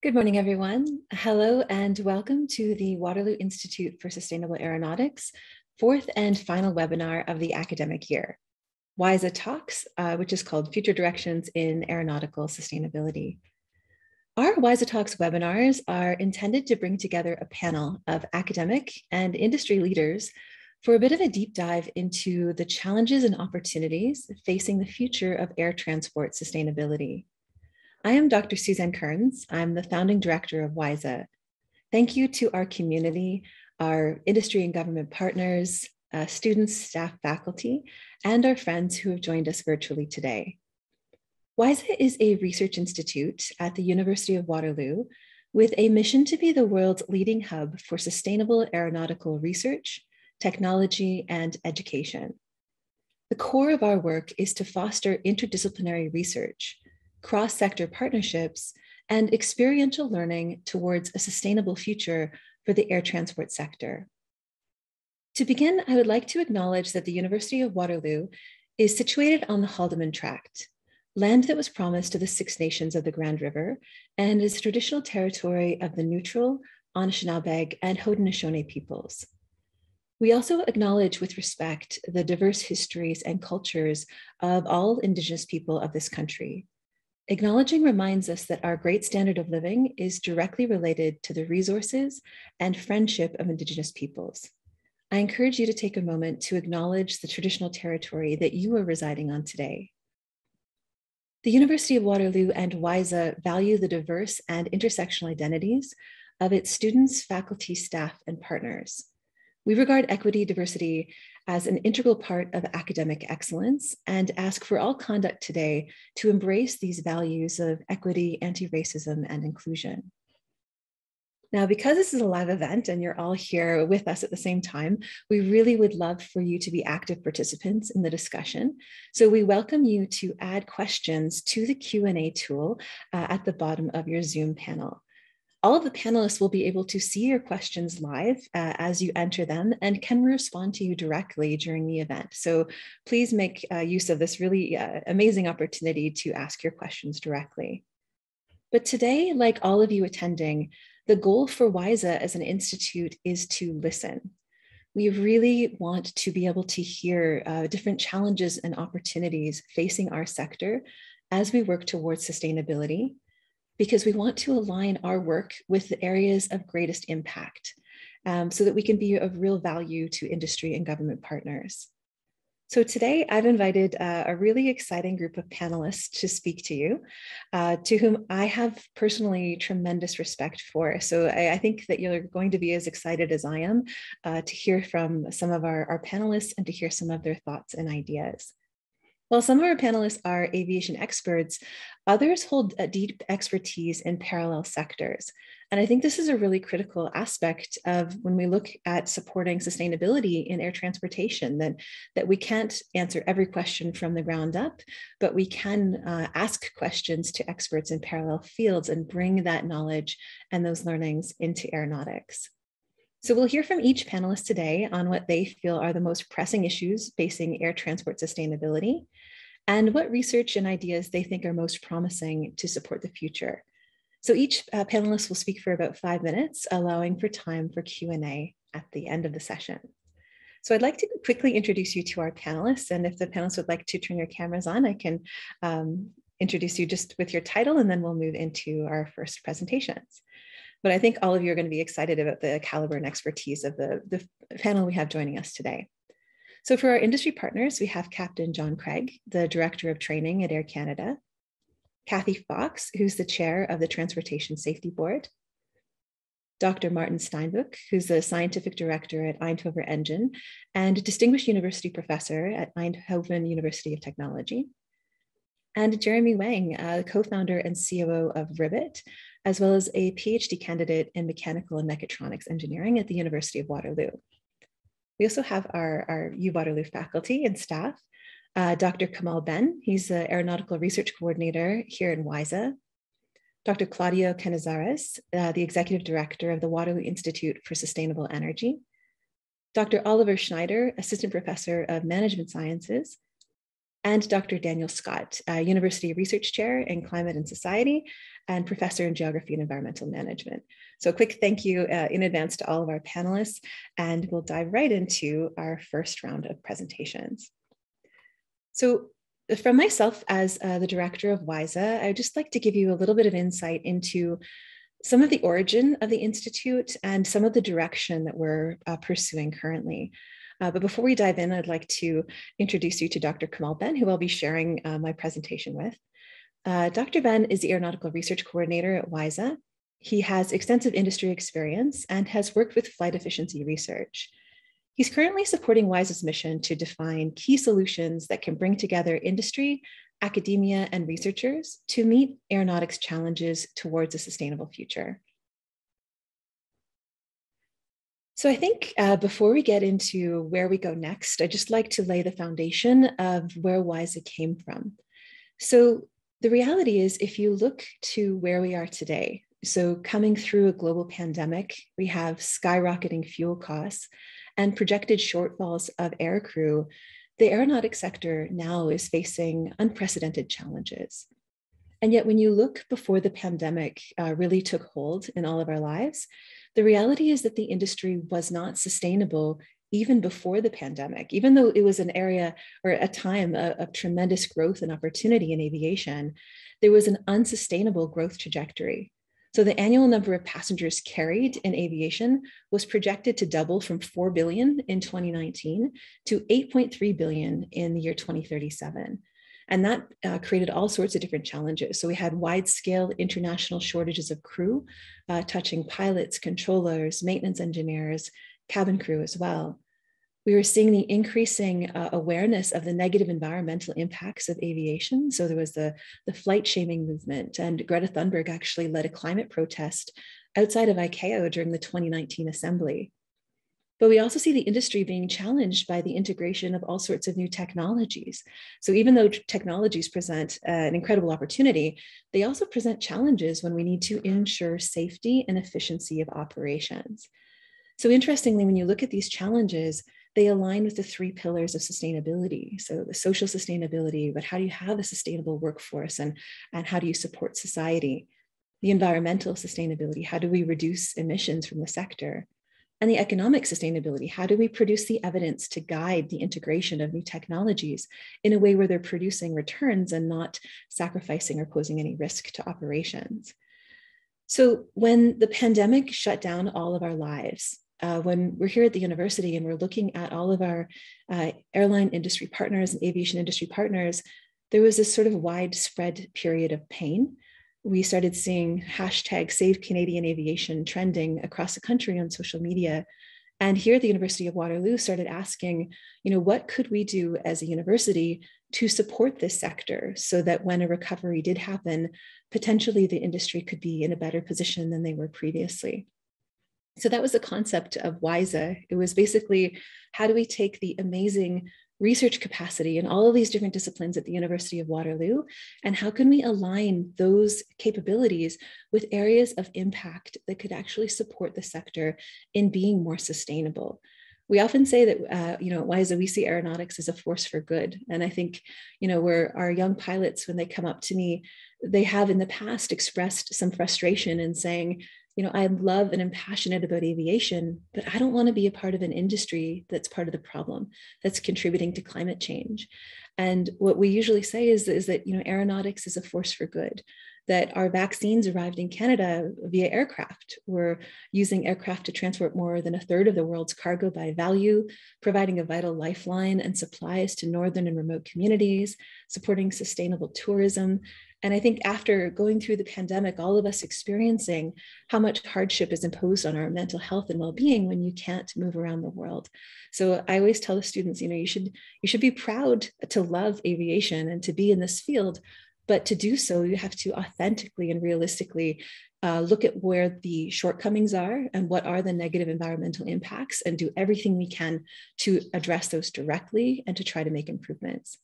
Good morning, everyone. Hello and welcome to the Waterloo Institute for Sustainable Aeronautics, fourth and final webinar of the academic year, WISA Talks, which is called Future Directions in Aeronautical Sustainability. Our WISA Talks webinars are intended to bring together a panel of academic and industry leaders for a bit of a deep dive into the challenges and opportunities facing the future of air transport sustainability. I am Dr. Suzanne Kearns. I'm the founding director of WISA. Thank you to our community, our industry and government partners, students, staff, faculty, and our friends who have joined us virtually today. WISA is a research institute at the University of Waterloo with a mission to be the world's leading hub for sustainable aeronautical research, technology, and education. The core of our work is to foster interdisciplinary research, cross-sector partnerships, and experiential learning towards a sustainable future for the air transport sector. To begin, I would like to acknowledge that the University of Waterloo is situated on the Haldeman Tract, land that was promised to the Six Nations of the Grand River and is traditional territory of the neutral, Anishinaabe, and Haudenosaunee peoples. We also acknowledge with respect the diverse histories and cultures of all Indigenous people of this country. Acknowledging reminds us that our great standard of living is directly related to the resources and friendship of Indigenous peoples. I encourage you to take a moment to acknowledge the traditional territory that you are residing on today. The University of Waterloo and WISA value the diverse and intersectional identities of its students, faculty, staff, and partners. We regard equity, diversity as an integral part of academic excellence and ask for all conduct today to embrace these values of equity, anti-racism, and inclusion. Now, because this is a live event and you're all here with us at the same time, we really would love for you to be active participants in the discussion. So we welcome you to add questions to the Q&A tool at the bottom of your Zoom panel. All of the panelists will be able to see your questions live as you enter them and can respond to you directly during the event. So please make use of this really amazing opportunity to ask your questions directly. But today, like all of you attending, the goal for WISA as an institute is to listen. We really want to be able to hear different challenges and opportunities facing our sector as we work towards sustainability, because we want to align our work with the areas of greatest impact so that we can be of real value to industry and government partners. So today I've invited a really exciting group of panelists to speak to you, to whom I have personally tremendous respect for. So I think that you're going to be as excited as I am to hear from some of our panelists and to hear some of their thoughts and ideas. While some of our panelists are aviation experts, others hold a deep expertise in parallel sectors. And I think this is a really critical aspect of when we look at supporting sustainability in air transportation, that we can't answer every question from the ground up, but we can ask questions to experts in parallel fields and bring that knowledge and those learnings into aeronautics. So we'll hear from each panelist today on what they feel are the most pressing issues facing air transport sustainability and what research and ideas they think are most promising to support the future. So each panelist will speak for about 5 minutes, allowing for time for Q&A at the end of the session. So I'd like to quickly introduce you to our panelists, and if the panelists would like to turn your cameras on, I can introduce you just with your title, and then we'll move into our first presentations. But I think all of you are going to be excited about the caliber and expertise of the panel we have joining us today. So for our industry partners, we have Captain John Craig, the Director of Training at Air Canada, Kathy Fox, who's the Chair of the Transportation Safety Board, Dr. Maarten Steinbuch, who's the Scientific Director at Eindhoven Engine and Distinguished University Professor at Eindhoven University of Technology, and Jeremy Wang, co-founder and COO of Ribbit, as well as a PhD candidate in mechanical and mechatronics engineering at the University of Waterloo. We also have our UWaterloo faculty and staff, Dr. Kamal Ben, he's the Aeronautical Research Coordinator here in WISA, Dr. Claudio Canizares, the Executive Director of the Waterloo Institute for Sustainable Energy, Dr. Oliver Schneider, Assistant Professor of Management Sciences, and Dr. Daniel Scott, University Research Chair in Climate and Society and Professor in Geography and Environmental Management. So a quick thank you in advance to all of our panelists, and we'll dive right into our first round of presentations. So from myself as the director of WISA, I'd just like to give you a little bit of insight into some of the origin of the Institute and some of the direction that we're pursuing currently. But before we dive in, I'd like to introduce you to Dr. Kamal Ben, who I'll be sharing my presentation with. Dr. Ben is the Aeronautical Research Coordinator at WISA. He has extensive industry experience and has worked with flight efficiency research. He's currently supporting WISA's mission to define key solutions that can bring together industry, academia, and researchers to meet aeronautics challenges towards a sustainable future. So I think before we get into where we go next, I'd just like to lay the foundation of where WISA came from. So the reality is, if you look to where we are today, so coming through a global pandemic, we have skyrocketing fuel costs and projected shortfalls of aircrew. The aeronautics sector now is facing unprecedented challenges. And yet when you look before the pandemic really took hold in all of our lives, the reality is that the industry was not sustainable even before the pandemic. Even though it was an area or a time of tremendous growth and opportunity in aviation, there was an unsustainable growth trajectory. So the annual number of passengers carried in aviation was projected to double from 4 billion in 2019 to 8.3 billion in the year 2037. And that created all sorts of different challenges. So we had wide-scale international shortages of crew, touching pilots, controllers, maintenance engineers, cabin crew as well. We were seeing the increasing awareness of the negative environmental impacts of aviation. So there was the flight shaming movement, and Greta Thunberg actually led a climate protest outside of ICAO during the 2019 assembly. But we also see the industry being challenged by the integration of all sorts of new technologies. So even though technologies present an incredible opportunity, they also present challenges when we need to ensure safety and efficiency of operations. So interestingly, when you look at these challenges, they align with the 3 pillars of sustainability. So the social sustainability, but how do you have a sustainable workforce, and how do you support society? The environmental sustainability, how do we reduce emissions from the sector? And the economic sustainability, how do we produce the evidence to guide the integration of new technologies in a way where they're producing returns and not sacrificing or posing any risk to operations? So when the pandemic shut down all of our lives, when we're here at the university and we're looking at all of our airline industry partners and aviation industry partners, there was this sort of widespread period of pain. We started seeing hashtag Save Canadian Aviation trending across the country on social media. And here at the University of Waterloo started asking, what could we do as a university to support this sector so that when a recovery did happen, potentially the industry could be in a better position than they were previously. So that was the concept of WISA. It was basically, how do we take the amazing research capacity in all of these different disciplines at the University of Waterloo, and how can we align those capabilities with areas of impact that could actually support the sector in being more sustainable? We often say that, at WISA, we see aeronautics as a force for good. And I think, where our young pilots, when they come up to me, they have in the past expressed some frustration in saying, I love and am passionate about aviation, but I don't want to be a part of an industry that's part of the problem, that's contributing to climate change. And what we usually say is that aeronautics is a force for good, that our vaccines arrived in Canada via aircraft. We're using aircraft to transport more than 1/3 of the world's cargo by value, providing a vital lifeline and supplies to northern and remote communities, supporting sustainable tourism. And I think after going through the pandemic, all of us experiencing how much hardship is imposed on our mental health and well-being when you can't move around the world. So I always tell the students, you should be proud to love aviation and to be in this field, but to do so, you have to authentically and realistically look at where the shortcomings are and what are the negative environmental impacts, and do everything we can to address those directly and to try to make improvements.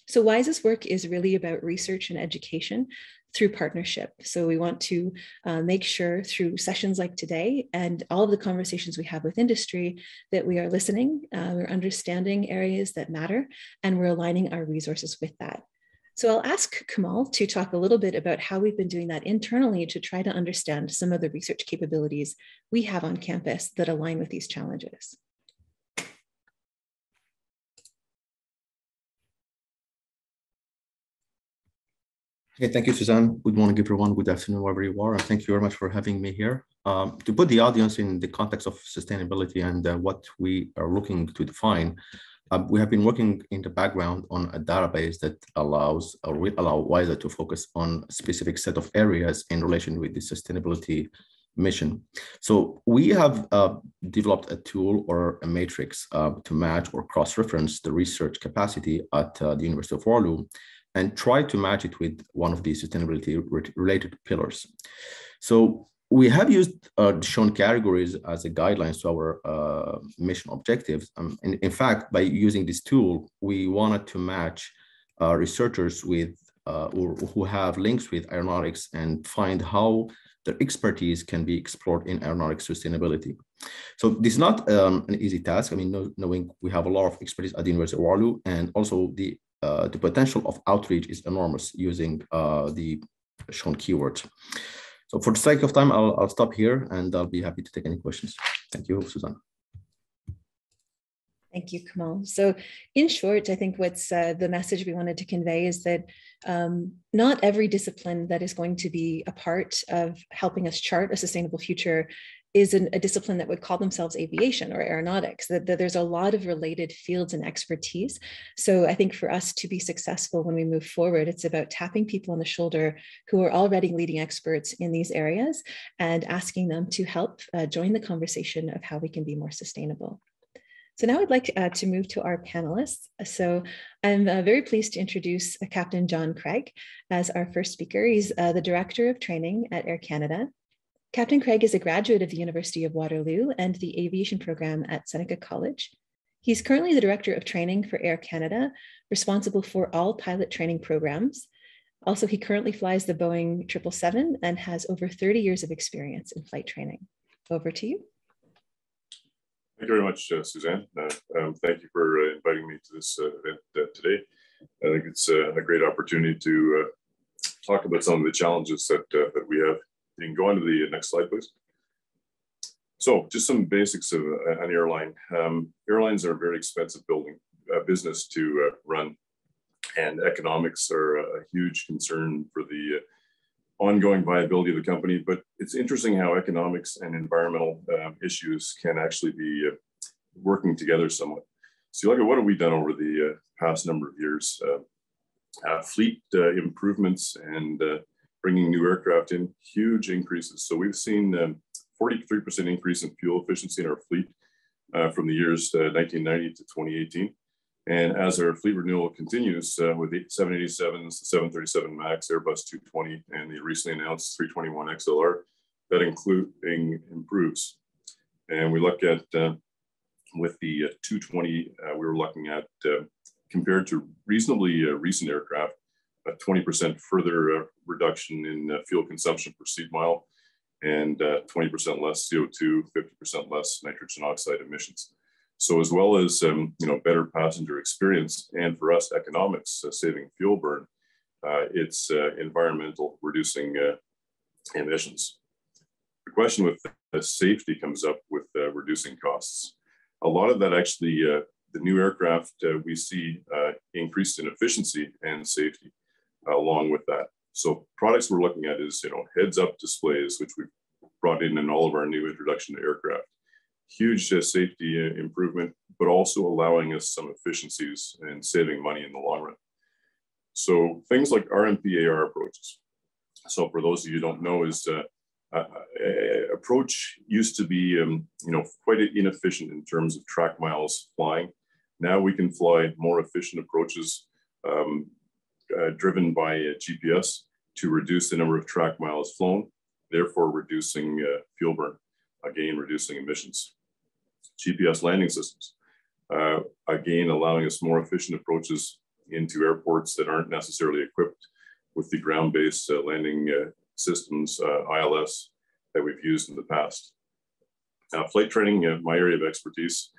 So WISA's work is really about research and education through partnership. So we want to make sure through sessions like today and all of the conversations we have with industry that we are listening, we're understanding areas that matter, and we're aligning our resources with that. So I'll ask Kamal to talk a little bit about how we've been doing that internally to try to understand some of the research capabilities we have on campus that align with these challenges. Okay, thank you, Suzanne. Good morning, everyone. Good afternoon, wherever you are. And thank you very much for having me here. To put the audience in the context of sustainability and what we are looking to define, we have been working in the background on a database that allows or will allow WISA to focus on a specific set of areas in relation with the sustainability mission. So we have developed a tool or a matrix to match or cross-reference the research capacity at the University of Waterloo and try to match it with one of the sustainability related pillars. So we have used shown categories as a guidelines to our mission objectives. In fact, by using this tool, we wanted to match researchers with or who have links with aeronautics and find how their expertise can be explored in aeronautics sustainability. So this is not an easy task. I mean, knowing we have a lot of expertise at the University of Waterloo, and also the potential of outreach is enormous using the shown keywords. So for the sake of time, I'll stop here and I'll be happy to take any questions. Thank you, Suzanne. Thank you, Kamal. So in short, I think what's the message we wanted to convey is that not every discipline that is going to be a part of helping us chart a sustainable future is a discipline that would call themselves aviation or aeronautics, that there's a lot of related fields and expertise. So I think for us to be successful when we move forward, it's about tapping people on the shoulder who are already leading experts in these areas and asking them to help join the conversation of how we can be more sustainable. So now I'd like to move to our panelists. So I'm very pleased to introduce Captain John Craig as our first speaker. He's the Director of Training at Air Canada. Captain Craig is a graduate of the University of Waterloo and the aviation program at Seneca College. He's currently the Director of Training for Air Canada, responsible for all pilot training programs. Also, he currently flies the Boeing 777 and has over 30 years of experience in flight training. Over to you. Thank you very much, Suzanne. Thank you for inviting me to this event today. I think it's a great opportunity to talk about some of the challenges that we have. You can go on to the next slide, please. So just some basics of an airline. Airlines are a very expensive business to run, and economics are a huge concern for the ongoing viability of the company. But it's interesting how economics and environmental issues can actually be working together somewhat. So look at what have we done over the past number of years. Fleet improvements and bringing new aircraft in, huge increases. So we've seen 43% increase in fuel efficiency in our fleet from the years 1990 to 2018. And as our fleet renewal continues with the 787s, 737 MAX, Airbus 220, and the recently announced 321 XLR, that improves. And we look at, with the 220, we were looking at, compared to reasonably recent aircraft, a 20% further reduction in fuel consumption per seat mile, and 20% less CO2, 50% less nitrogen oxide emissions. So as well as better passenger experience, and for us economics, saving fuel burn, it's environmental, reducing emissions. The question with safety comes up with reducing costs. A lot of that actually, the new aircraft we see increased in efficiency and safety along with that. So products we're looking at is heads-up displays, which we've brought in all of our new introduction to aircraft. Huge safety improvement, but also allowing us some efficiencies and saving money in the long run. So things like RMPAR approaches. So for those of you who don't know, is approach used to be quite inefficient in terms of track miles flying. Now we can fly more efficient approaches driven by GPS to reduce the number of track miles flown, therefore reducing fuel burn, again reducing emissions. GPS landing systems, again allowing us more efficient approaches into airports that aren't necessarily equipped with the ground-based landing systems, ILS, that we've used in the past. Flight training, my area of expertise,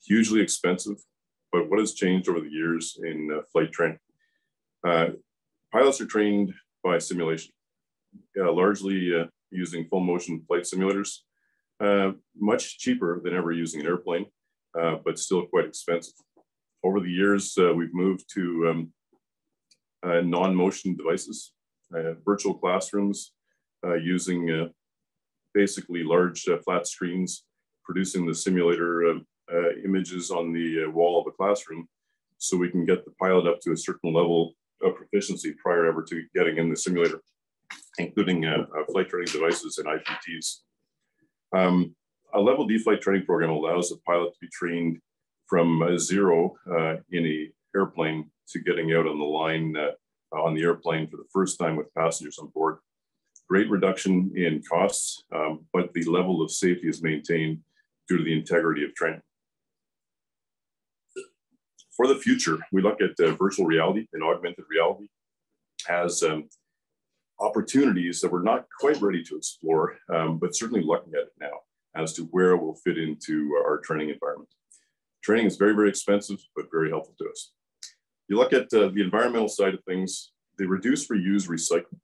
hugely expensive, but what has changed over the years in flight training? Pilots are trained by simulation, largely using full motion flight simulators, much cheaper than ever using an airplane, but still quite expensive. Over the years, we've moved to non-motion devices, virtual classrooms, using basically large flat screens, producing the simulator images on the wall of the classroom, so we can get the pilot up to a certain level of proficiency prior ever to getting in the simulator, including flight training devices and IPTs. A level D flight training program allows a pilot to be trained from zero in an airplane to getting out on the line on the airplane for the first time with passengers on board. Great reduction in costs, but the level of safety is maintained due to the integrity of training. For the future, we look at virtual reality and augmented reality as opportunities that we're not quite ready to explore, but certainly looking at it now as to where it will fit into our training environment. Training is very, very expensive, but very helpful to us. You look at the environmental side of things, they reduce, reuse, recycle.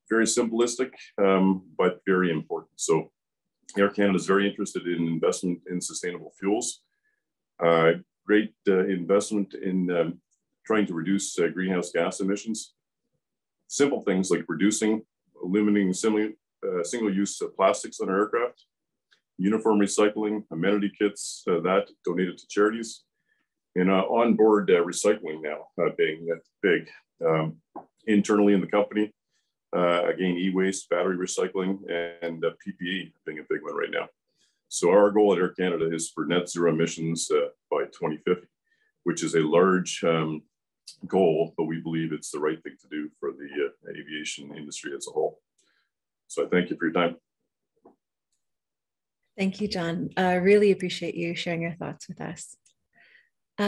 Very simplistic, but very important. So Air Canada is very interested in investment in sustainable fuels. Great investment in trying to reduce greenhouse gas emissions. Simple things like reducing, eliminating single-use plastics on our aircraft, uniform recycling, amenity kits, that donated to charities, and onboard recycling now being big. Internally in the company, again, e-waste, battery recycling, and PPE being a big one right now. So our goal at Air Canada is for net zero emissions by 2050, which is a large goal, but we believe it's the right thing to do for the aviation industry as a whole. So I thank you for your time. Thank you, John. I really appreciate you sharing your thoughts with us.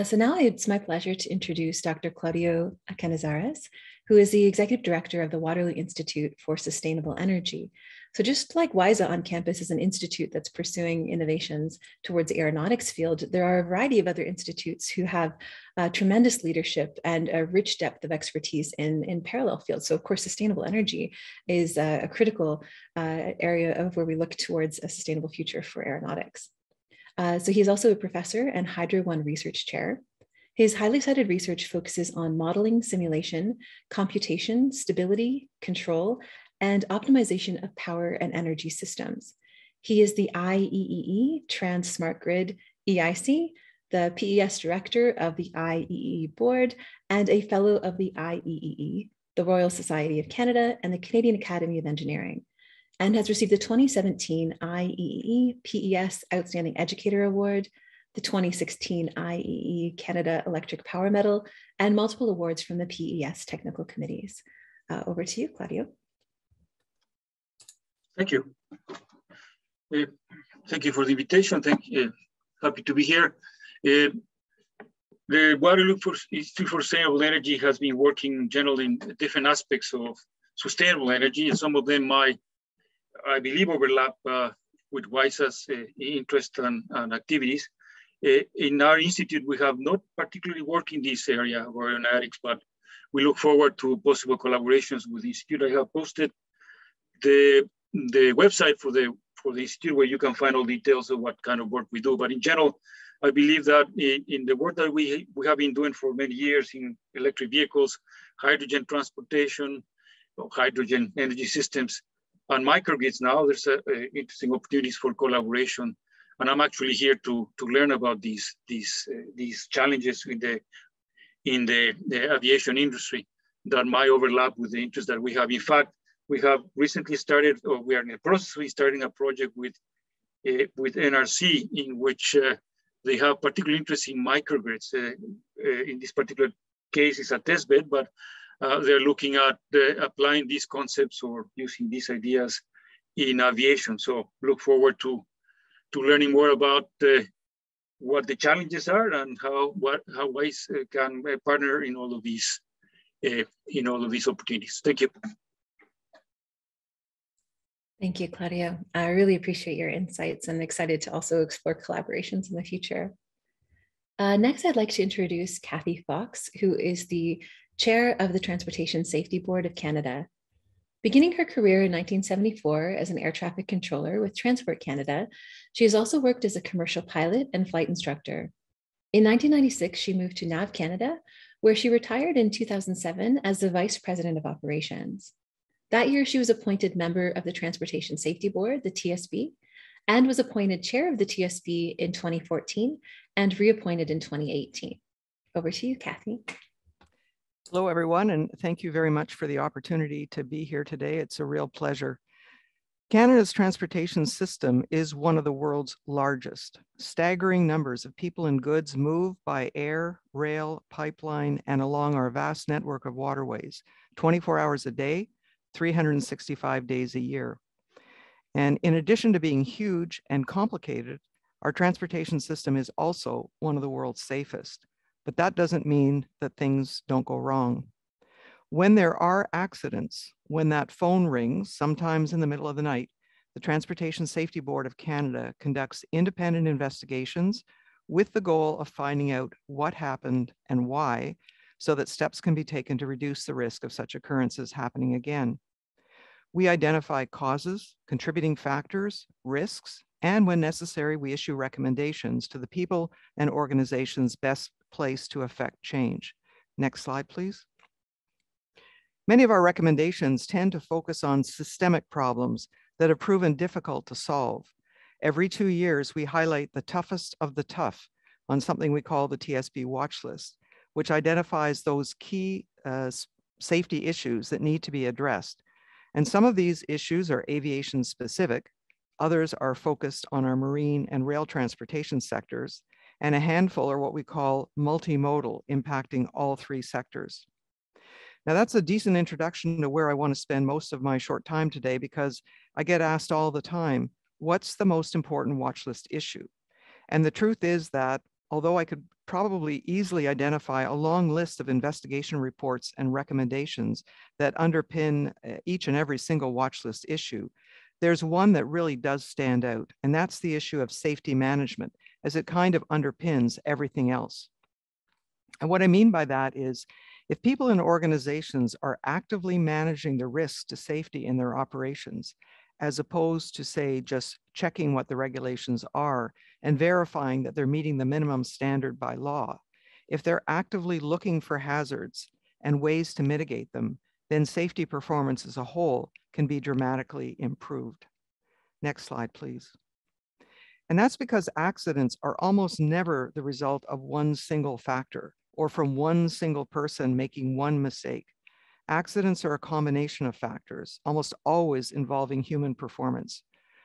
So now it's my pleasure to introduce Dr. Claudio Canizares, who is the Executive Director of the Waterloo Institute for Sustainable Energy. So just like WISA on campus is an institute that's pursuing innovations towards the aeronautics field, there are a variety of other institutes who have tremendous leadership and a rich depth of expertise in parallel fields. So of course, sustainable energy is a critical area of where we look towards a sustainable future for aeronautics. So he's also a professor and Hydro One research chair. His highly cited research focuses on modeling, simulation, computation, stability, control, and optimization of power and energy systems. He is the IEEE Trans Smart Grid EIC, the PES Director of the IEEE Board, and a Fellow of the IEEE, the Royal Society of Canada, and the Canadian Academy of Engineering, and has received the 2017 IEEE PES Outstanding Educator Award, the 2016 IEEE Canada Electric Power Medal, and multiple awards from the PES technical committees. Over to you, Claudio. Thank you. Thank you for the invitation. Happy to be here. The Waterloo Institute for Sustainable Energy has been working generally in different aspects of sustainable energy, and some of them I believe overlap with WISA's interest and activities. In our institute, we have not particularly worked in this area of aeronautics, but we look forward to possible collaborations with the institute. I have posted the website for the institute where you can find all details of what kind of work we do. But in general, I believe that in the work that we have been doing for many years in electric vehicles, hydrogen transportation, hydrogen energy systems, and microgrids now, there's interesting opportunities for collaboration. And I'm actually here to learn about these challenges in the aviation industry that might overlap with the interest that we have. In fact, we have recently started, or we are in the process of starting a project with NRC in which they have particular interest in microgrids. In this particular case, it's a test bed, but they're looking at applying these concepts or using these ideas in aviation. So look forward to learning more about what the challenges are and how WISE can partner in all of these opportunities. Thank you. Thank you, Claudio. I really appreciate your insights and excited to also explore collaborations in the future. Next, I'd like to introduce Kathy Fox, who is the chair of the Transportation Safety Board of Canada. Beginning her career in 1974 as an air traffic controller with Transport Canada, she has also worked as a commercial pilot and flight instructor. In 1996, she moved to NAV Canada, where she retired in 2007 as the Vice President of Operations. That year, she was appointed member of the Transportation Safety Board, the TSB, and was appointed chair of the TSB in 2014 and reappointed in 2018. Over to you, Kathy. Hello, everyone, and thank you very much for the opportunity to be here today. It's a real pleasure. Canada's transportation system is one of the world's largest. Staggering numbers of people and goods move by air, rail, pipeline, and along our vast network of waterways, 24 hours a day, 365 days a year. And in addition to being huge and complicated, our transportation system is also one of the world's safest. But that doesn't mean that things don't go wrong. When there are accidents, when that phone rings, sometimes in the middle of the night, the Transportation Safety Board of Canada conducts independent investigations with the goal of finding out what happened and why, so that steps can be taken to reduce the risk of such occurrences happening again. We identify causes, contributing factors, risks, and when necessary, we issue recommendations to the people and organizations best placed to affect change. Next slide, please. Many of our recommendations tend to focus on systemic problems that have proven difficult to solve. Every 2 years, we highlight the toughest of the tough on something we call the TSB watch list, which identifies those key safety issues that need to be addressed. And some of these issues are aviation specific, others are focused on our marine and rail transportation sectors, and a handful are what we call multimodal, impacting all 3 sectors. Now that's a decent introduction to where I want to spend most of my short time today, because I get asked all the time, what's the most important watch list issue? And the truth is that although I could probably easily identify a long list of investigation reports and recommendations that underpin each and every single watch list issue, there's one that really does stand out, and that's the issue of safety management, as it kind of underpins everything else. And what I mean by that is, if people and organizations are actively managing the risks to safety in their operations, as opposed to, say, just checking what the regulations are and verifying that they're meeting the minimum standard by law, if they're actively looking for hazards and ways to mitigate them, then safety performance as a whole can be dramatically improved. Next slide, please. And that's because accidents are almost never the result of one single factor or from one single person making one mistake. Accidents are a combination of factors, almost always involving human performance,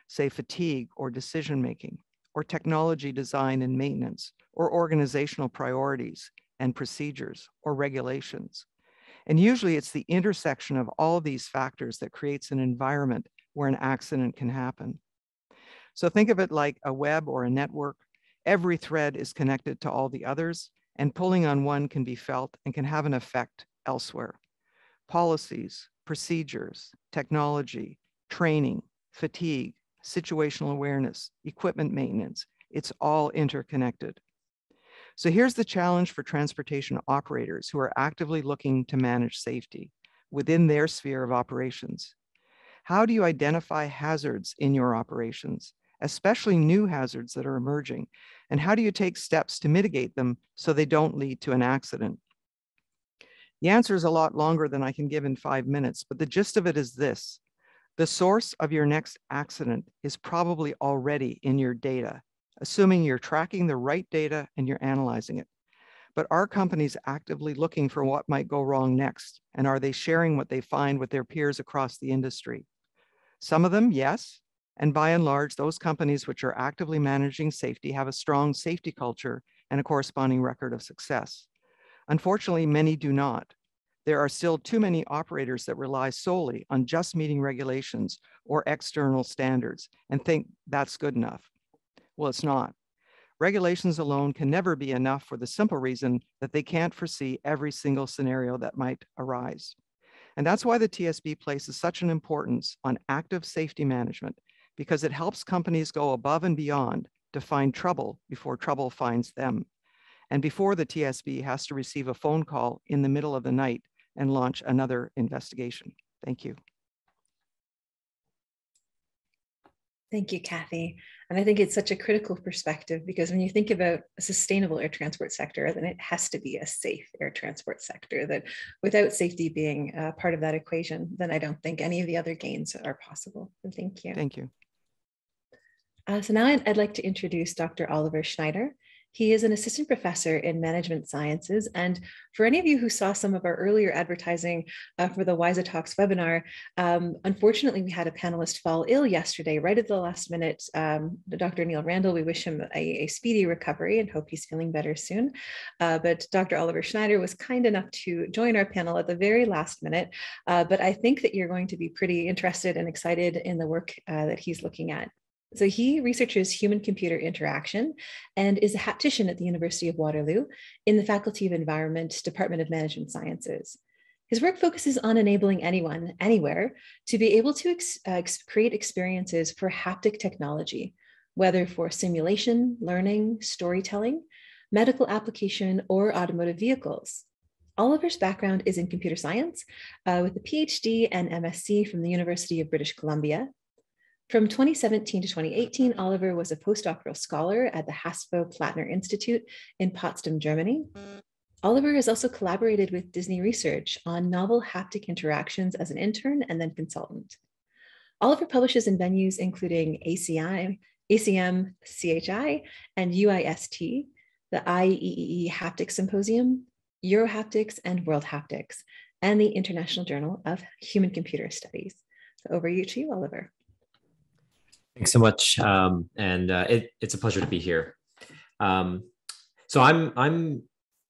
say fatigue or decision-making, or technology design and maintenance, or organizational priorities and procedures or regulations. And usually it's the intersection of all of these factors that creates an environment where an accident can happen. So think of it like a web or a network. Every thread is connected to all the others, and pulling on one can be felt and can have an effect elsewhere. Policies, procedures, technology, training, fatigue, situational awareness, equipment maintenance, it's all interconnected. So here's the challenge for transportation operators who are actively looking to manage safety within their sphere of operations. How do you identify hazards in your operations, especially new hazards that are emerging? And how do you take steps to mitigate them so they don't lead to an accident? The answer is a lot longer than I can give in 5 minutes, but the gist of it is this. The source of your next accident is probably already in your data, assuming you're tracking the right data and you're analyzing it. But are companies actively looking for what might go wrong next? And are they sharing what they find with their peers across the industry? Some of them, yes. And by and large, those companies which are actively managing safety have a strong safety culture and a corresponding record of success. Unfortunately, many do not. There are still too many operators that rely solely on just meeting regulations or external standards and think that's good enough. Well, it's not. regulations alone can never be enough for the simple reason that they can't foresee every single scenario that might arise. And that's why the TSB places such an importance on active safety management, because it helps companies go above and beyond to find trouble before trouble finds them, and before the TSB has to receive a phone call in the middle of the night and launch another investigation. Thank you. Thank you, Kathy. And I think it's such a critical perspective, because when you think about a sustainable air transport sector, then it has to be a safe air transport sector, that without safety being part of that equation, then I don't think any of the other gains are possible. So thank you. Thank you. So now I'd like to introduce Dr. Oliver Schneider. He is an assistant professor in management sciences. And for any of you who saw some of our earlier advertising for the WISA Talks webinar, unfortunately, we had a panelist fall ill yesterday, right at the last minute. Dr. Neil Randall, we wish him a speedy recovery and hope he's feeling better soon. But Dr. Oliver Schneider was kind enough to join our panel at the very last minute. But I think that you're going to be pretty interested and excited in the work that he's looking at. So he researches human-computer interaction and is a haptician at the University of Waterloo in the Faculty of Environment, Department of Management Sciences. His work focuses on enabling anyone, anywhere, to be able to create experiences for haptic technology, whether for simulation, learning, storytelling, medical application, or automotive vehicles. Oliver's background is in computer science with a PhD and MSc from the University of British Columbia. From 2017 to 2018, Oliver was a postdoctoral scholar at the Haspel-Plattner Institute in Potsdam, Germany. Oliver has also collaborated with Disney Research on novel haptic interactions as an intern and then consultant. Oliver publishes in venues including ACM, CHI, and UIST, the IEEE Haptic Symposium, Eurohaptics, and World Haptics, and the International Journal of Human-Computer Studies. So over to you, Oliver. Thanks so much, it's a pleasure to be here. So I'm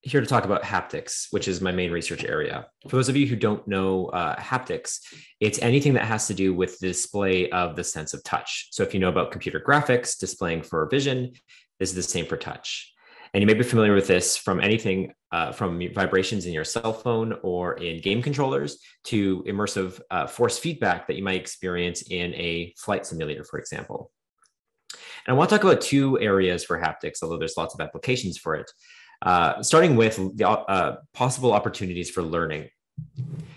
here to talk about haptics, which is my main research area. For those of you who don't know haptics, it's anything that has to do with the display of the sense of touch. So if you know about computer graphics displaying for vision, this is the same for touch. And you may be familiar with this from anything from vibrations in your cell phone or in game controllers to immersive force feedback that you might experience in a flight simulator, for example. And I want to talk about two areas for haptics, although there's lots of applications for it, starting with the possible opportunities for learning.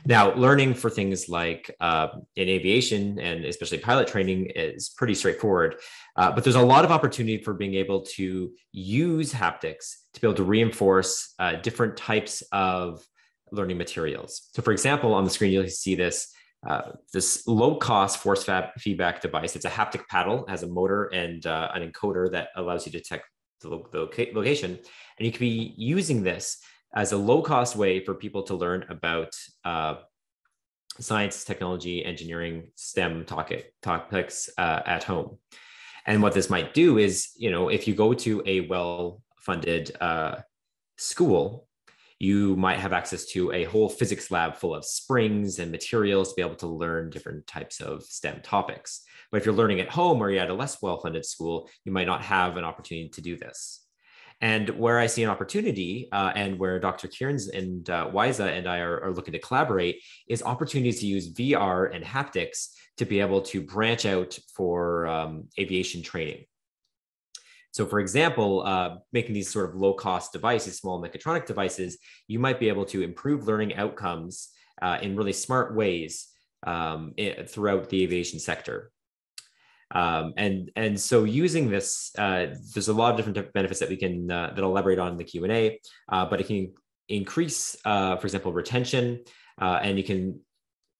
Now, learning for things like in aviation and especially pilot training is pretty straightforward, but there's a lot of opportunity for being able to use haptics to be able to reinforce different types of learning materials. So for example, on the screen, you'll see this low-cost force feedback device. It's a haptic paddle, has a motor and an encoder that allows you to detect the location. And you can be using this as a low-cost way for people to learn about science, technology, engineering, STEM topics at home. And what this might do is, if you go to a well-funded school, you might have access to a whole physics lab full of springs and materials to be able to learn different types of STEM topics. But if you're learning at home or you're at a less well-funded school, you might not have an opportunity to do this. And where I see an opportunity and where Dr. Kearns and WISA and I are looking to collaborate is opportunities to use VR and haptics to be able to branch out for aviation training. So for example, making these sort of low-cost devices, small mechatronic devices, you might be able to improve learning outcomes in really smart ways throughout the aviation sector. And so using this, there's a lot of different benefits that we can that I'll elaborate on in the Q&A, but it can increase, for example, retention, and you can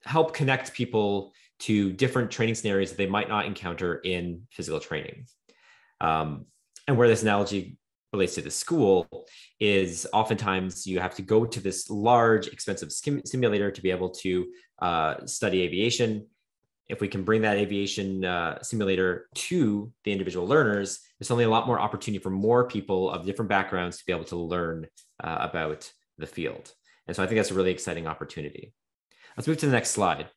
help connect people to different training scenarios that they might not encounter in physical training. And where this analogy relates to the school is oftentimes you have to go to this large, expensive simulator to be able to study aviation. If we can bring that aviation simulator to the individual learners, there's only a lot more opportunity for more people of different backgrounds to be able to learn about the field. And so I think that's a really exciting opportunity. Let's move to the next slide,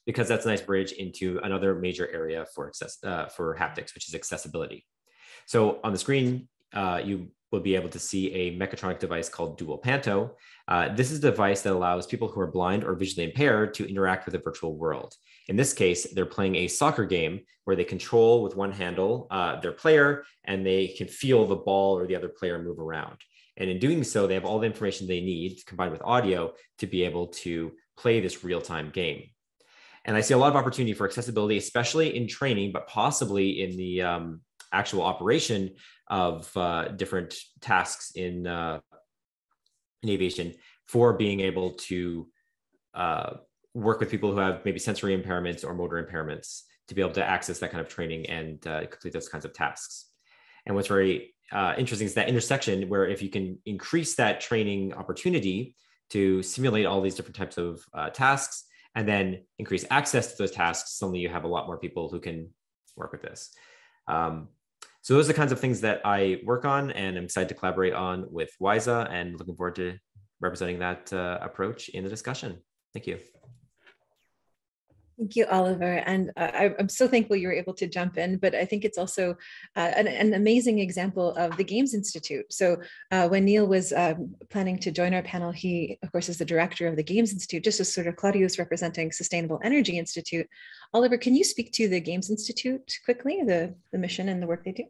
because that's a nice bridge into another major area for haptics, which is accessibility. So on the screen, you will be able to see a mechatronic device called Dual Panto. This is a device that allows people who are blind or visually impaired to interact with the virtual world. In this case, they're playing a soccer game where they control with one handle their player, and they can feel the ball or the other player move around. And in doing so, they have all the information they need combined with audio to be able to play this real-time game. And I see a lot of opportunity for accessibility, especially in training, but possibly in the actual operation of different tasks in aviation, for being able to work with people who have maybe sensory impairments or motor impairments to be able to access that kind of training and complete those kinds of tasks. And what's very interesting is that intersection where if you can increase that training opportunity to simulate all these different types of tasks and then increase access to those tasks, suddenly you have a lot more people who can work with this. So those are the kinds of things that I work on, and I'm excited to collaborate on with WISA, and looking forward to representing that approach in the discussion. Thank you. Thank you, Oliver. And I'm so thankful you were able to jump in, but I think it's also an amazing example of the Games Institute. So when Neil was planning to join our panel, he, of course, is the director of the Games Institute, just as sort of Claudio is representing Sustainable Energy Institute. Oliver, can you speak to the Games Institute quickly, the mission and the work they do?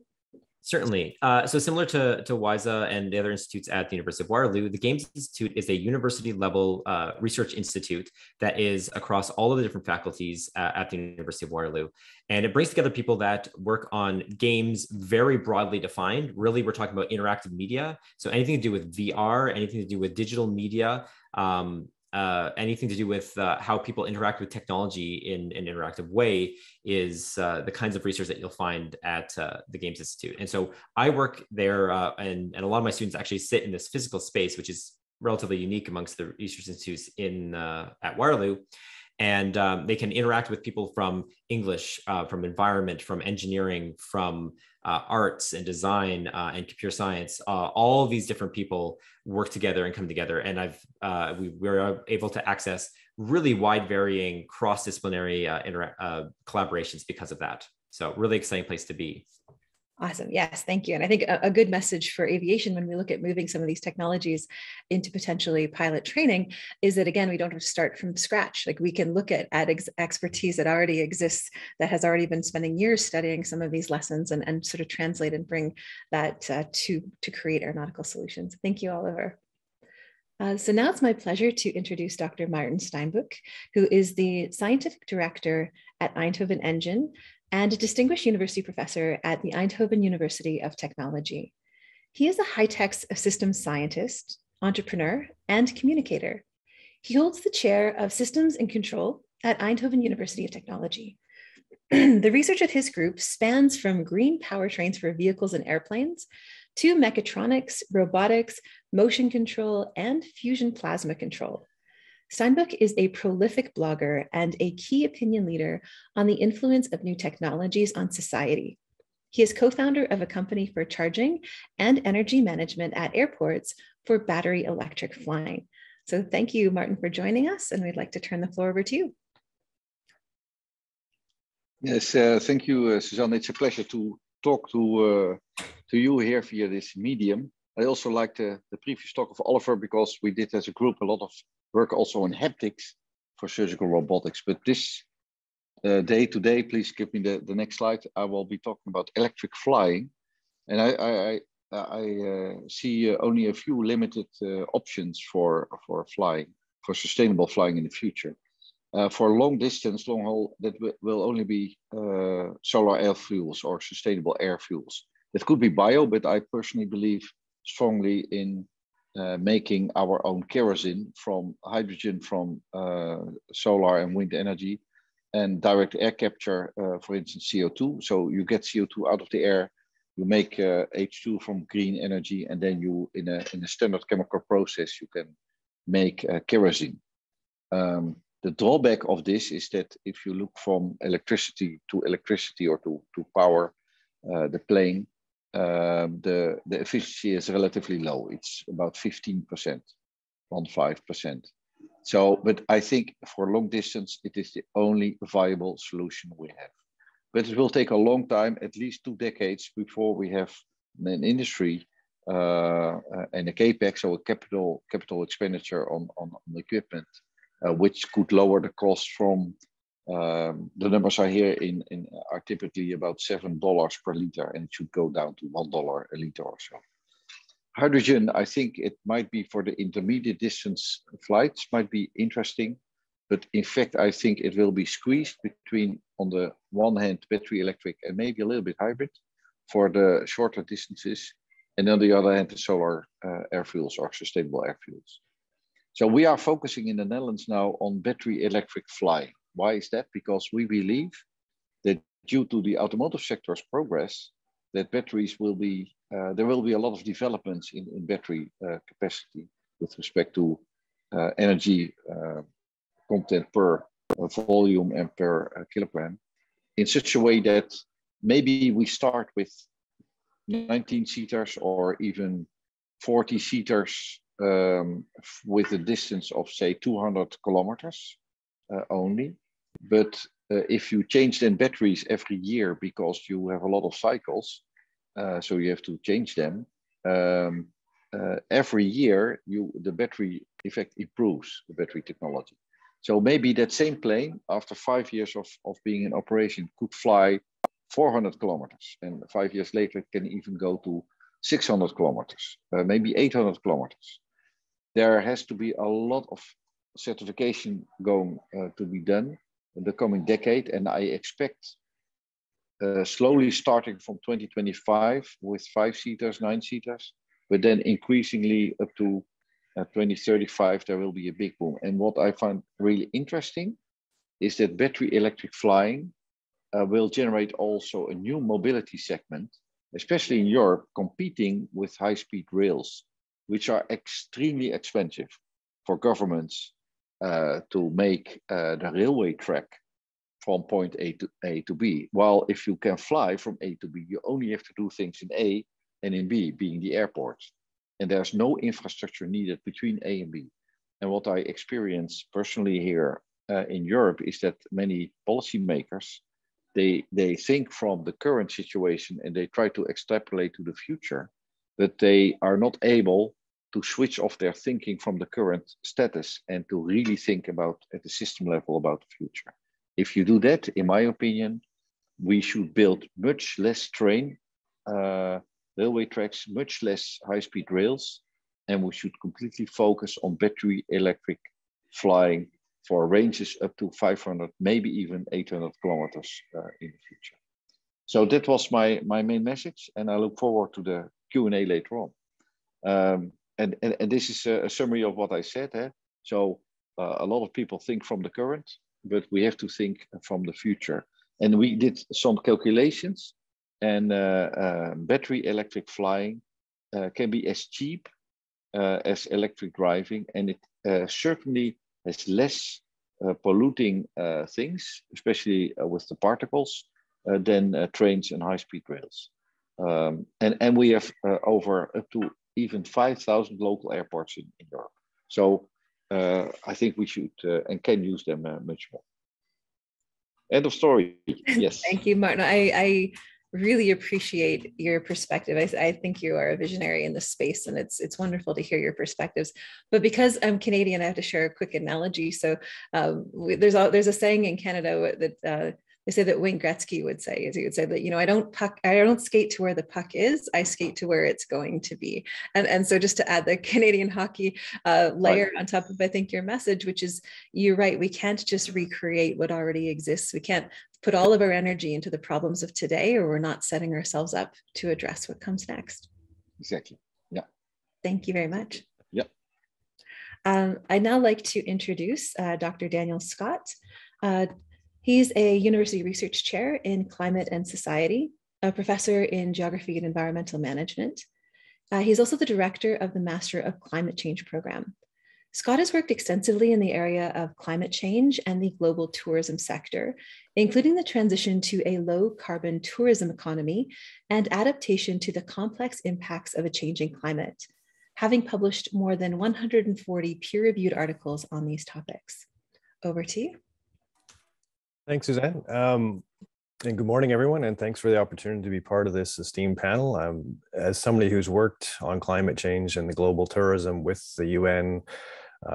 Certainly. So similar to WISA and the other institutes at the University of Waterloo, the Games Institute is a university level research institute that is across all of the different faculties at the University of Waterloo. And it brings together people that work on games very broadly defined. Really, we're talking about interactive media. So anything to do with VR, anything to do with digital media, anything to do with how people interact with technology in an interactive way is the kinds of research that you'll find at the Games Institute. And so I work there, and a lot of my students actually sit in this physical space, which is relatively unique amongst the research institutes at Waterloo. And they can interact with people from English, from environment, from engineering, from arts and design and computer science. All of these different people work together and come together. And we were able to access really wide varying cross-disciplinary collaborations because of that. So really exciting place to be. Awesome. Yes, thank you. And I think a good message for aviation when we look at moving some of these technologies into potentially pilot training is that, again, we don't have to start from scratch. Like we can look at expertise that already exists, that has already been spending years studying some of these lessons and sort of translate and bring that to create aeronautical solutions. Thank you, Oliver. So now it's my pleasure to introduce Dr. Maarten Steinbuch, who is the scientific director at Eindhoven Engine and a distinguished university professor at the Eindhoven University of Technology. He is a high-tech systems scientist, entrepreneur, and communicator. He holds the chair of systems and control at Eindhoven University of Technology. The research of his group spans from green powertrains for vehicles and airplanes to mechatronics, robotics, motion control, and fusion plasma control. Steinbuch is a prolific blogger and a key opinion leader on the influence of new technologies on society. He is co-founder of a company for charging and energy management at airports for battery electric flying. So thank you, Maarten, for joining us, and we'd like to turn the floor over to you. Yes, thank you, Suzanne. It's a pleasure to talk to you here via this medium. I also like the previous talk of Oliver because we did as a group a lot of work also on haptics for surgical robotics. But this day today, please give me the next slide. I will be talking about electric flying. And I see only a few limited options for flying, for sustainable flying in the future. For long distance, long haul, that will only be solar air fuels or sustainable air fuels. That could be bio, but I personally believe strongly in making our own kerosene from hydrogen from solar and wind energy and direct air capture, for instance, CO2. So you get CO2 out of the air, you make H2 from green energy, and then you, in a standard chemical process, you can make kerosene. The drawback of this is that if you look from electricity or to power the plane, the efficiency is relatively low. It's about 15%, 15%. So, but I think for long distance, it is the only viable solution we have. but it will take a long time, at least 2 decades, before we have an industry and a capex, so a capital expenditure on equipment, which could lower the cost from the numbers I hear are typically about $7 per liter, and it should go down to $1 a liter or so. Hydrogen, I think it might be for the intermediate distance flights, might be interesting, but in fact, I think it will be squeezed between, on the one hand, battery electric and maybe a little bit hybrid for the shorter distances, and on the other hand, the solar airfields or sustainable airfields. So we are focusing in the Netherlands now on battery electric flying. Why is that? Because we believe that due to the automotive sector's progress, that batteries will be, there will be a lot of developments in battery capacity with respect to energy content per volume and per kilogram, in such a way that maybe we start with 19-seaters or even 40-seaters with a distance of, say, 200 kilometers only. But if you change then batteries every year because you have a lot of cycles, so you have to change them, every year the battery effect improves, the battery technology. So maybe that same plane, after 5 years of being in operation, could fly 400 kilometers, and 5 years later it can even go to 600 kilometers, maybe 800 kilometers. There has to be a lot of certification going to be done in the coming decade, and I expect slowly starting from 2025 with 5-seaters, 9-seaters, but then increasingly up to 2035, there will be a big boom. And what I find really interesting is that battery electric flying will generate also a new mobility segment, especially in Europe, competing with high-speed rails, which are extremely expensive for governments to make the railway track from point A to B. While if you can fly from A to B, you only have to do things in A and in B, being the airport. And there's no infrastructure needed between A and B. And what I experience personally here in Europe is that many policymakers, they think from the current situation and they try to extrapolate to the future, but they are not able to switch off their thinking from the current status and to really think about at the system level about the future. If you do that, in my opinion, we should build much less railway tracks, much less high-speed rails, and we should completely focus on battery electric flying for ranges up to 500, maybe even 800 kilometers in the future. So that was my main message, and I look forward to the Q&A later on. And this is a summary of what I said. So a lot of people think from the current, but we have to think from the future. And we did some calculations, and battery electric flying can be as cheap as electric driving, and it certainly has less polluting things, especially with the particles, than trains and high-speed rails. And we have over up to even 5,000 local airports in Europe. So I think we should and can use them much more. End of story. Yes. Thank you, Maarten. I really appreciate your perspective. I think you are a visionary in this space, and it's wonderful to hear your perspectives. But because I'm Canadian, I have to share a quick analogy. So there's a saying in Canada that they say that Wayne Gretzky would say, is he would say that, you know, I don't skate to where the puck is, I skate to where it's going to be. And so just to add the Canadian hockey layer on top of, I think, your message, which is, you're right, we can't just recreate what already exists. We can't put all of our energy into the problems of today, or we're not setting ourselves up to address what comes next. Exactly. Yeah. Thank you very much. Yeah. I'd now like to introduce Dr. Daniel Scott. He's a university research chair in climate and society, a professor in geography and environmental management. He's also the director of the Master of Climate Change program. Scott has worked extensively in the area of climate change and the global tourism sector, including the transition to a low carbon tourism economy and adaptation to the complex impacts of a changing climate, having published more than 140 peer-reviewed articles on these topics. Over to you. Thanks, Suzanne. And good morning, everyone, and thanks for the opportunity to be part of this esteemed panel. As somebody who's worked on climate change and the global tourism with the UN,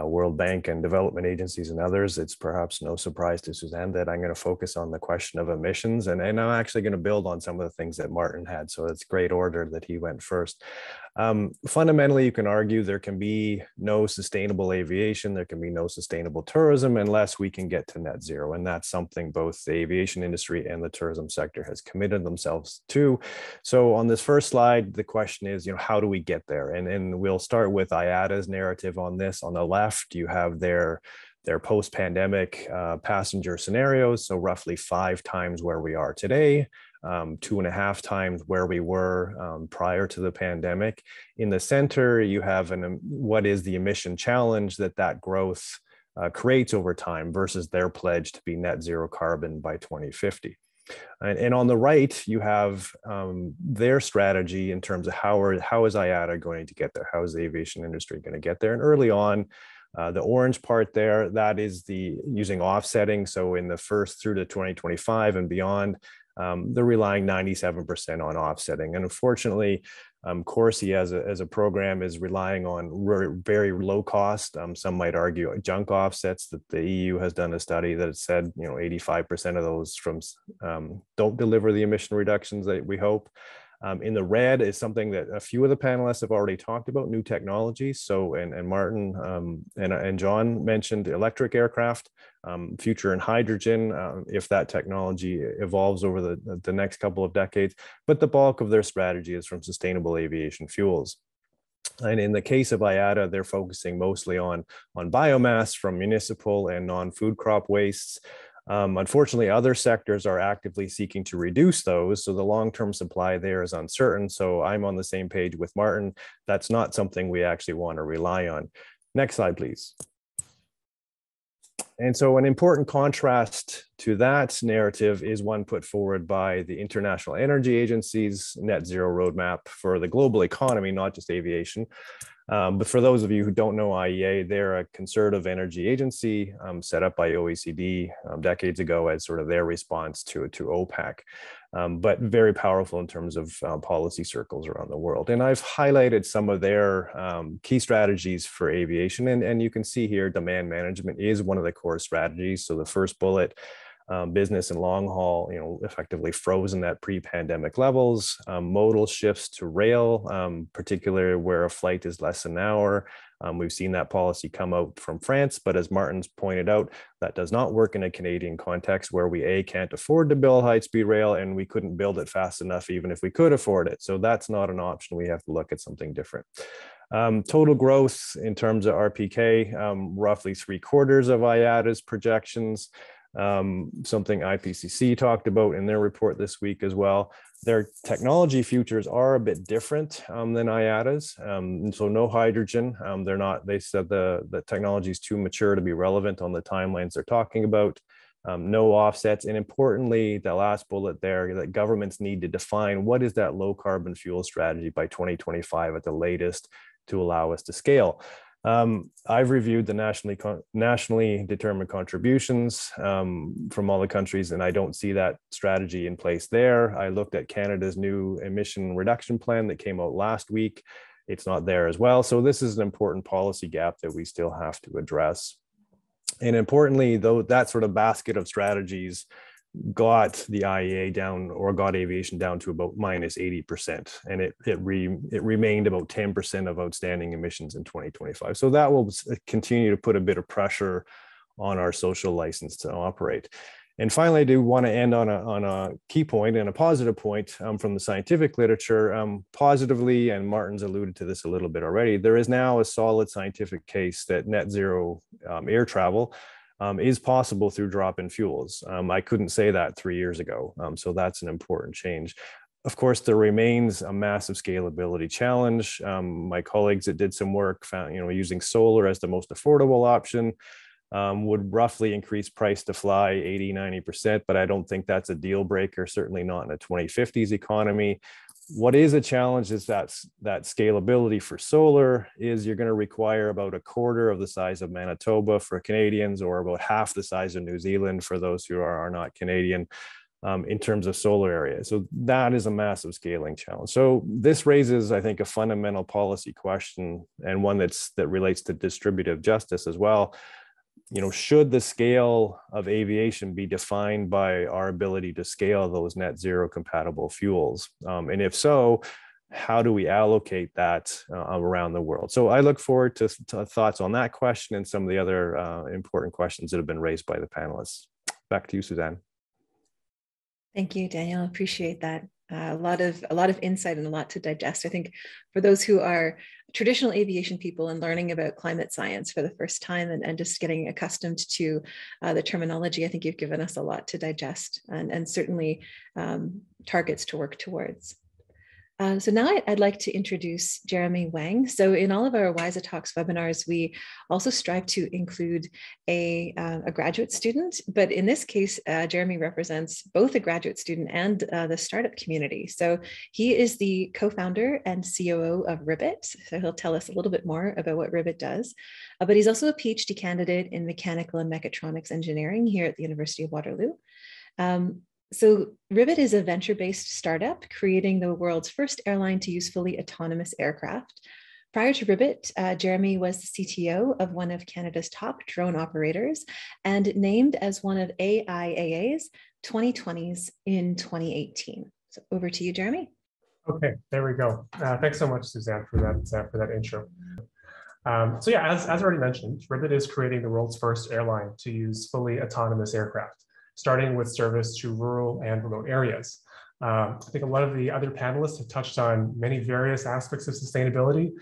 World Bank and development agencies and others, it's perhaps no surprise to Suzanne that I'm going to focus on the question of emissions. And I'm actually going to build on some of the things that Maarten had. So it's great order that he went first. Fundamentally, you can argue there can be no sustainable aviation, there can be no sustainable tourism unless we can get to net zero. And that's something both the aviation industry and the tourism sector has committed themselves to. So on this first slide, the question is, how do we get there? And we'll start with IATA's narrative on this. On the left, you have their post-pandemic passenger scenarios, so roughly 5 times where we are today, 2.5 times where we were prior to the pandemic. In the center, you have what is the emission challenge that growth creates over time versus their pledge to be net zero carbon by 2050. And on the right, you have their strategy in terms of how is IATA going to get there? How is the aviation industry going to get there? And early on, the orange part there, that is using offsetting. So in the first through to 2025 and beyond, they're relying 97% on offsetting. And unfortunately, Corsi as a program is relying on very low cost. Some might argue junk offsets. That the EU has done a study that said 85% of those don't deliver the emission reductions that we hope. In the red is something that a few of the panelists have already talked about, new technologies. So, and Maarten and John mentioned electric aircraft, future in hydrogen, if that technology evolves over the next couple of decades. But the bulk of their strategy is from sustainable aviation fuels. And in the case of IATA, they're focusing mostly on biomass from municipal and non-food crop wastes. Unfortunately, other sectors are actively seeking to reduce those, so the long-term supply there is uncertain. So I'm on the same page with Maarten. That's not something we actually want to rely on. Next slide, please. And so an important contrast to that narrative is one put forward by the International Energy Agency's net zero roadmap for the global economy, not just aviation. But for those of you who don't know IEA, they're a conservative energy agency set up by OECD decades ago as sort of their response to OPEC, but very powerful in terms of policy circles around the world. And I've highlighted some of their key strategies for aviation. And you can see here, demand management is one of the core strategies. So the first bullet, business and long haul, effectively frozen at pre-pandemic levels, modal shifts to rail, particularly where a flight is less than an hour. We've seen that policy come out from France, but as Maarten's pointed out, that does not work in a Canadian context where we can't afford to build high-speed rail, and we couldn't build it fast enough even if we could afford it. So that's not an option. We have to look at something different. Total growth in terms of RPK, roughly 3/4 of IATA's projections. Something IPCC talked about in their report this week as well. Their technology futures are a bit different than IATA's. And so no hydrogen. They said the technology is too mature to be relevant on the timelines they're talking about. No offsets. And importantly, the last bullet there, that governments need to define what is that low carbon fuel strategy by 2025 at the latest to allow us to scale. I've reviewed the nationally determined contributions from all the countries, and I don't see that strategy in place there. I looked at Canada's new emission reduction plan that came out last week. It's not there as well. So this is an important policy gap that we still have to address. And importantly, though, that sort of basket of strategies got the IEA down, or got aviation down to about -80%. And it remained about 10% of outstanding emissions in 2025. So that will continue to put a bit of pressure on our social license to operate. And finally, I do want to end on a key point and a positive point from the scientific literature. Positively, and Maarten's alluded to this a little bit already, there is now a solid scientific case that net zero air travel is possible through drop-in fuels. I couldn't say that 3 years ago, so that's an important change. Of course, there remains a massive scalability challenge. My colleagues that did some work found, using solar as the most affordable option would roughly increase price to fly 80–90%, but I don't think that's a deal breaker, certainly not in a 2050s economy. What is a challenge is that scalability for solar is you're going to require about 1/4 of the size of Manitoba for Canadians, or about half the size of New Zealand for those who are not Canadian. in terms of solar area. So that is a massive scaling challenge. So this raises, I think, a fundamental policy question, and one that relates to distributive justice as well. You know, should the scale of aviation be defined by our ability to scale those net zero compatible fuels? And if so, how do we allocate that around the world? So I look forward to thoughts on that question and some of the other important questions that have been raised by the panelists. Back to you, Suzanne. Thank you, Daniel. Appreciate that. A lot of insight and a lot to digest. I think for those who are traditional aviation people and learning about climate science for the first time and just getting accustomed to the terminology, I think you've given us a lot to digest and certainly targets to work towards. So now I'd like to introduce Jeremy Wang. So in all of our WISA Talks webinars, we also strive to include a graduate student, but in this case, Jeremy represents both a graduate student and the startup community. So he is the co-founder and COO of Ribbit. So he'll tell us a little bit more about what Ribbit does, but he's also a PhD candidate in mechanical and mechatronics engineering here at the University of Waterloo. So Ribbit is a venture-based startup creating the world's first airline to use fully autonomous aircraft. Prior to Ribbit, Jeremy was the CTO of one of Canada's top drone operators and named as one of AIAA's 2020s in 2018. So over to you, Jeremy. Okay, there we go. Thanks so much, Suzanne, for that intro. So yeah, as already mentioned, Ribbit is creating the world's first airline to use fully autonomous aircraft, starting with service to rural and remote areas. I think a lot of the other panelists have touched on many various aspects of sustainability.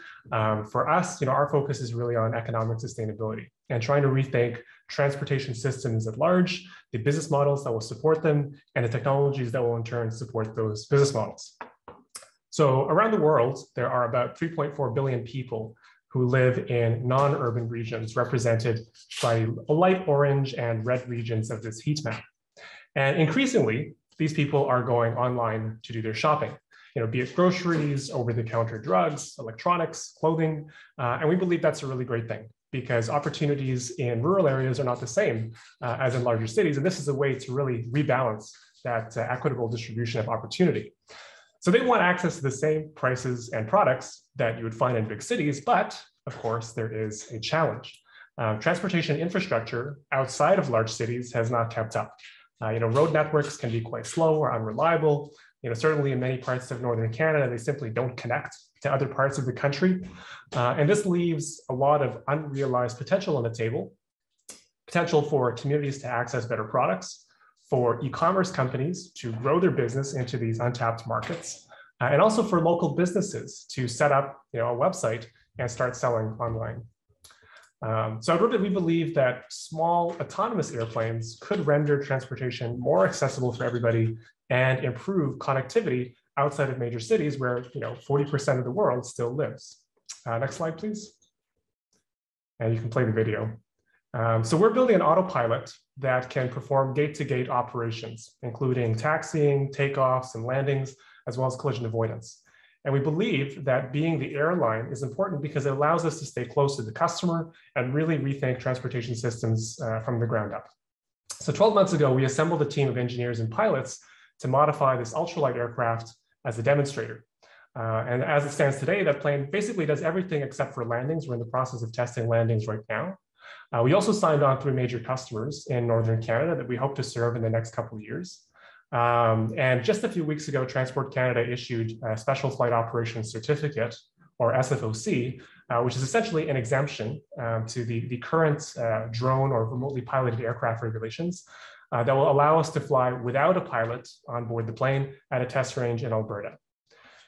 For us, our focus is really on economic sustainability and trying to rethink transportation systems at large, the business models that will support them, and the technologies that will in turn support those business models. So around the world, there are about 3.4 billion people who live in non-urban regions represented by light orange and red regions of this heat map. And increasingly, these people are going online to do their shopping, be it groceries, over-the-counter drugs, electronics, clothing. And we believe that's a really great thing because opportunities in rural areas are not the same as in larger cities. And this is a way to really rebalance that equitable distribution of opportunity. So they want access to the same prices and products that you would find in big cities, but of course, there is a challenge. Transportation infrastructure outside of large cities has not kept up. Road networks can be quite slow or unreliable. Certainly in many parts of Northern Canada, they simply don't connect to other parts of the country. And this leaves a lot of unrealized potential on the table, potential for communities to access better products, for e-commerce companies to grow their business into these untapped markets, and also for local businesses to set up a website and start selling online. So at Ribbit, we believe that small autonomous airplanes could render transportation more accessible for everybody and improve connectivity outside of major cities where 40% of the world still lives. Next slide, please. And you can play the video. So we're building an autopilot that can perform gate-to-gate operations, including taxiing, takeoffs, and landings, as well as collision avoidance. And we believe that being the airline is important because it allows us to stay close to the customer and really rethink transportation systems from the ground up. So 12 months ago, we assembled a team of engineers and pilots to modify this ultralight aircraft as a demonstrator. And as it stands today, that plane basically does everything except for landings. We're in the process of testing landings right now. We also signed on 3 major customers in Northern Canada that we hope to serve in the next couple of years. And just a few weeks ago, Transport Canada issued a Special Flight Operations Certificate, or SFOC, which is essentially an exemption to the current drone or remotely piloted aircraft regulations that will allow us to fly without a pilot on board the plane at a test range in Alberta.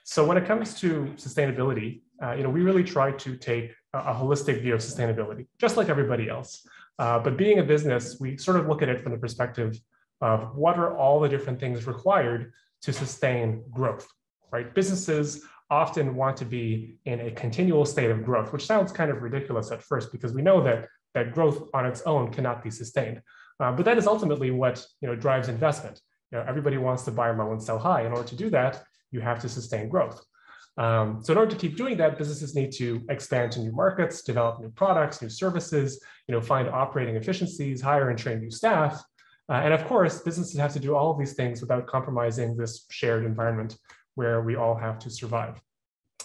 So when it comes to sustainability, we really try to take a holistic view of sustainability, just like everybody else. But being a business, we sort of look at it from the perspective of what are all the different things required to sustain growth, right? Businesses often want to be in a continual state of growth, which sounds kind of ridiculous at first because we know that growth on its own cannot be sustained. But that is ultimately what drives investment. Everybody wants to buy low and sell high. In order to do that, you have to sustain growth. So in order to keep doing that, businesses need to expand to new markets, develop new products, new services, find operating efficiencies, hire and train new staff. And of course, businesses have to do all of these things without compromising this shared environment where we all have to survive.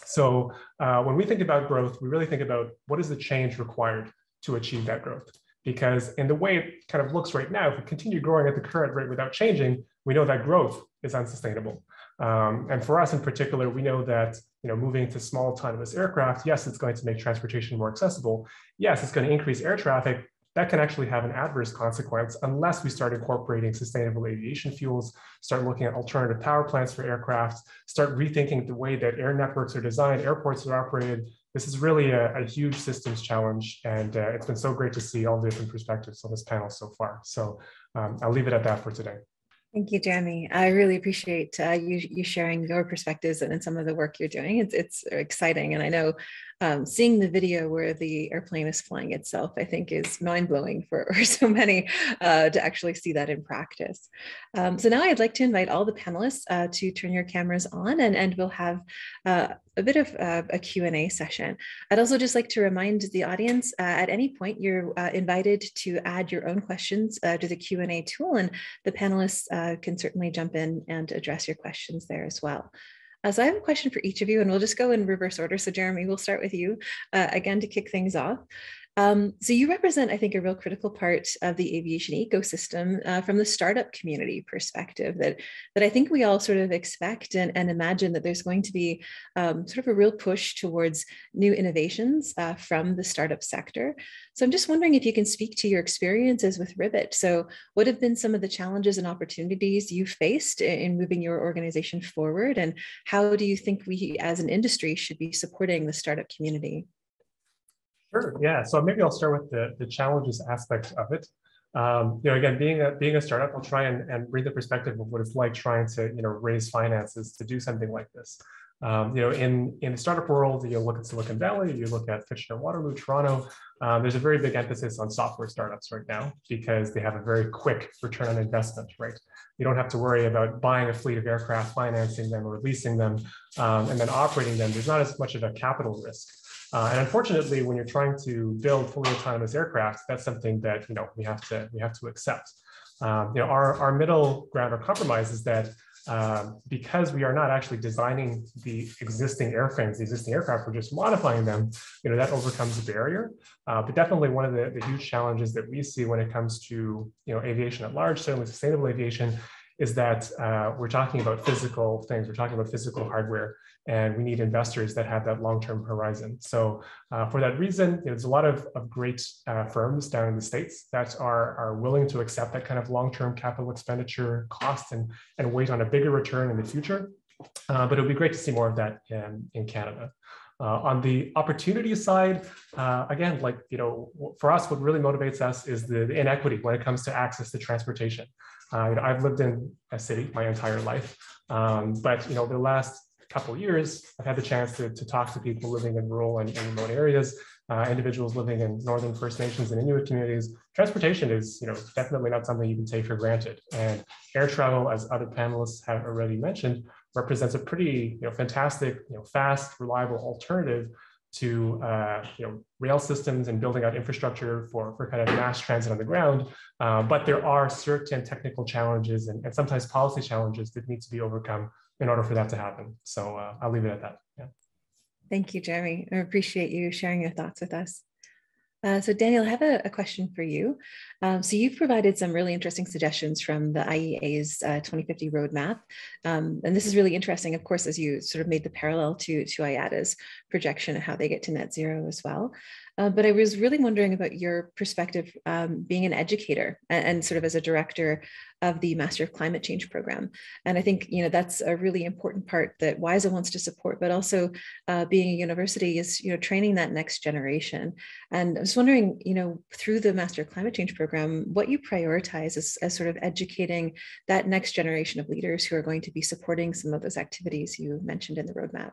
So when we think about growth, we really think about what is the change required to achieve that growth. Because in the way it kind of looks right now, if we continue growing at the current rate without changing, we know that growth is unsustainable. And for us in particular, we know that moving to small autonomous aircraft, yes, it's going to make transportation more accessible. Yes, it's going to increase air traffic. That can actually have an adverse consequence unless we start incorporating sustainable aviation fuels, start looking at alternative power plants for aircraft, start rethinking the way that air networks are designed, airports are operated. This is really a huge systems challenge, and it's been so great to see all the different perspectives on this panel so far. So I'll leave it at that for today. Thank you, Jeremy. I really appreciate you sharing your perspectives and some of the work you're doing. It's exciting. And I know seeing the video where the airplane is flying itself, I think is mind-blowing for so many to actually see that in practice. So now I'd like to invite all the panelists to turn your cameras on, and we'll have a bit of a Q&A session. I'd also just like to remind the audience at any point you're invited to add your own questions to the Q&A tool, and the panelists can certainly jump in and address your questions there as well. So I have a question for each of you, and we'll just go in reverse order. So Jeremy, we'll start with you again to kick things off. So you represent, I think, a real critical part of the aviation ecosystem from the startup community perspective that I think we all sort of expect and imagine that there's going to be sort of a real push towards new innovations from the startup sector. So I'm just wondering if you can speak to your experiences with Ribbit. So what have been some of the challenges and opportunities you faced in moving your organization forward? And how do you think we as an industry should be supporting the startup community? Sure. Yeah. So maybe I'll start with the challenges aspect of it. Again, being a startup, I'll try and bring the perspective of what it's like trying to raise finances to do something like this. In the startup world, you look at Silicon Valley, you look at Kitchener, Waterloo, Toronto. There's a very big emphasis on software startups right now because they have a very quick return on investment. Right. You don't have to worry about buying a fleet of aircraft, financing them, or leasing them, and then operating them. There's not as much of a capital risk. And unfortunately, when you're trying to build fully autonomous aircraft, that's something that we have to accept. Our middle ground or compromise is that because we are not actually designing the existing airframes, the existing aircraft, we're just modifying them. That overcomes the barrier. But definitely one of the huge challenges that we see when it comes to aviation at large, certainly sustainable aviation, is that we're talking about physical things. We're talking about physical hardware, and we need investors that have that long-term horizon. So for that reason, there's a lot of great firms down in the States that are willing to accept that kind of long-term capital expenditure cost and wait on a bigger return in the future. But it would be great to see more of that in Canada. On the opportunity side, again, for us, what really motivates us is the inequity when it comes to access to transportation. I've lived in a city my entire life, but over the last couple of years, I've had the chance to talk to people living in rural and remote areas, individuals living in Northern First Nations and Inuit communities. Transportation is definitely not something you can take for granted. And air travel, as other panelists have already mentioned, represents a pretty fantastic, fast, reliable alternative to rail systems and building out infrastructure for kind of mass transit on the ground. But there are certain technical challenges and sometimes policy challenges that need to be overcome in order for that to happen. So I'll leave it at that. Yeah. Thank you, Jeremy. I appreciate you sharing your thoughts with us. So Daniel, I have a question for you. So you've provided some really interesting suggestions from the IEA's 2050 roadmap. And this is really interesting, of course, as you sort of made the parallel to IATA's projection of how they get to net zero as well. But I was really wondering about your perspective being an educator and sort of as a director of the Master of Climate Change program. And I think, that's a really important part that WISA wants to support, but also being a university is, training that next generation. And I was wondering, through the Master of Climate Change program, what you prioritize as sort of educating that next generation of leaders who are going to be supporting some of those activities you mentioned in the roadmap.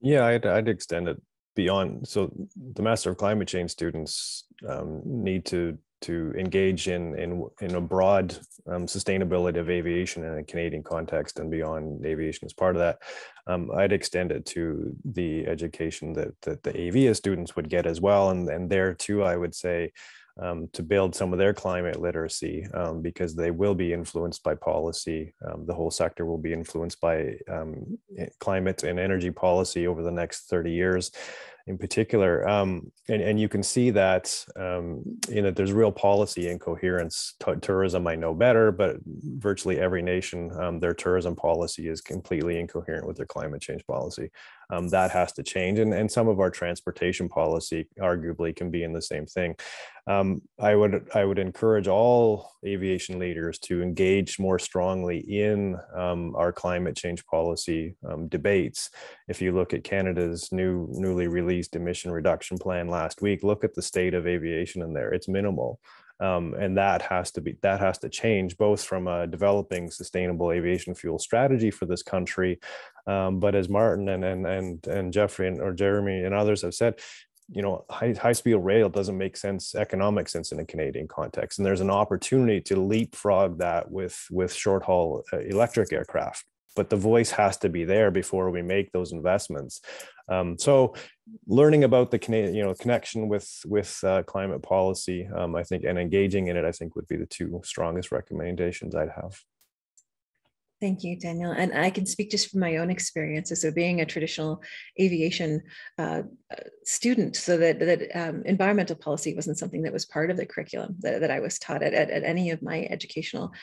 Yeah, I'd extend it beyond. So the Master of Climate Change students need to engage in a broad sustainability of aviation in a Canadian context and beyond aviation as part of that. I'd extend it to the education that the AVIA students would get as well. And there too, I would say, to build some of their climate literacy, because they will be influenced by policy. The whole sector will be influenced by climate and energy policy over the next 30 years in particular. And you can see that, there's real policy incoherence. Tourism, I know better, but virtually every nation, their tourism policy is completely incoherent with their climate change policy. That has to change. And some of our transportation policy arguably can be in the same thing. I would encourage all aviation leaders to engage more strongly in our climate change policy debates. If you look at Canada's newly released emission reduction plan last week, look at the state of aviation in there. It's minimal. And that has to change, both from a developing sustainable aviation fuel strategy for this country, but as Maarten and Jeffrey or Jeremy and others have said, high-speed rail doesn't make economic sense in a Canadian context, and there's an opportunity to leapfrog that with short-haul electric aircraft. But the voice has to be there before we make those investments. So learning about the connection with climate policy, I think, and engaging in it, I think would be the two strongest recommendations I'd have. Thank you, Daniel. And I can speak just from my own experiences. So being a traditional aviation student, so that environmental policy wasn't something that was part of the curriculum that I was taught at any of my educational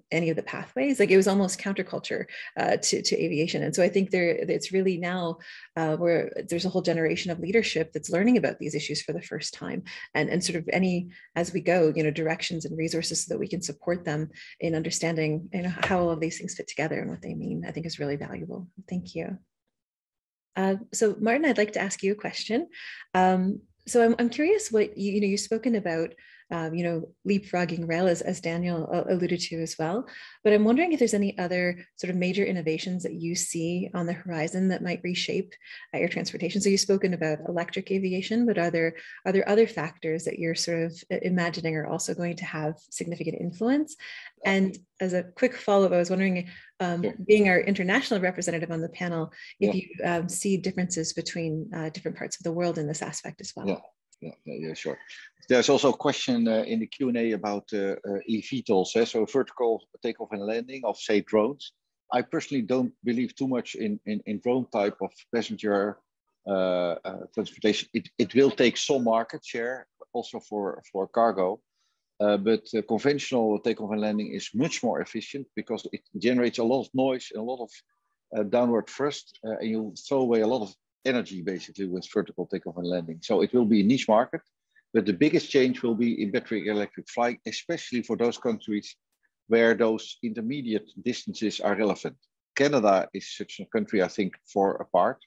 any of the pathways. Like, it was almost counterculture to aviation. And so I think it's really now where there's a whole generation of leadership that's learning about these issues for the first time, and sort of as we go, directions and resources so that we can support them in understanding, how all of these things fit together and what they mean, I think is really valuable. Thank you. So Maarten, I'd like to ask you a question. So I'm curious what you've spoken about, leapfrogging rail, as Daniel alluded to as well. But I'm wondering if there's any other sort of major innovations that you see on the horizon that might reshape air transportation. So you've spoken about electric aviation, but are there other factors that you're sort of imagining are also going to have significant influence? And as a quick follow-up, I was wondering, being our international representative on the panel, if you see differences between different parts of the world in this aspect as well. Yeah, sure. There's also a question in the Q&A about eVTOLs, so vertical takeoff and landing of, say, drones. I personally don't believe too much in drone type of passenger transportation. It will take some market share also for cargo, but conventional takeoff and landing is much more efficient because it generates a lot of noise and a lot of downward thrust, and you throw away a lot of energy basically with vertical takeoff and landing. So it will be a niche market, but the biggest change will be in battery electric flight, especially for those countries where those intermediate distances are relevant. Canada is such a country, I think, for a part,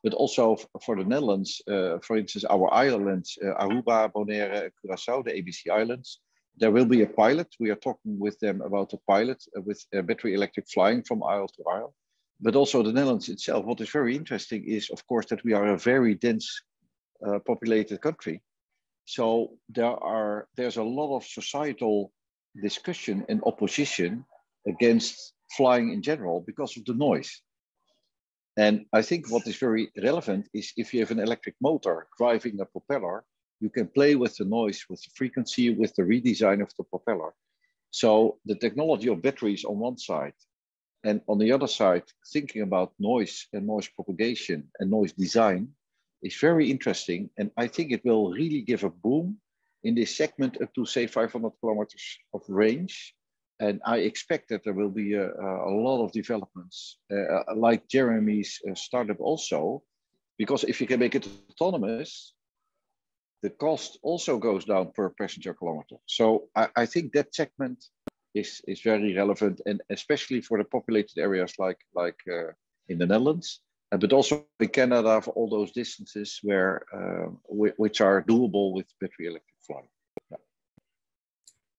but also for the Netherlands, for instance, our islands, Aruba, Bonaire, Curaçao, the ABC Islands, there will be a pilot. We are talking with them about a pilot with battery electric flying from isle to isle. But also the Netherlands itself. What is very interesting is, of course, that we are a very dense populated country. So there's a lot of societal discussion and opposition against flying in general because of the noise. And I think what is very relevant is if you have an electric motor driving a propeller, you can play with the noise, with the frequency, with the redesign of the propeller. So the technology of batteries on one side, and on the other side, thinking about noise and noise propagation and noise design is very interesting. And I think it will really give a boom in this segment up to, say, 500 kilometers of range. And I expect that there will be a lot of developments, like Jeremy's startup also, because if you can make it autonomous, the cost also goes down per passenger kilometer. So I think that segment is very relevant, and especially for the populated areas like in the Netherlands, but also in Canada for all those distances where which are doable with battery electric flight. Yeah.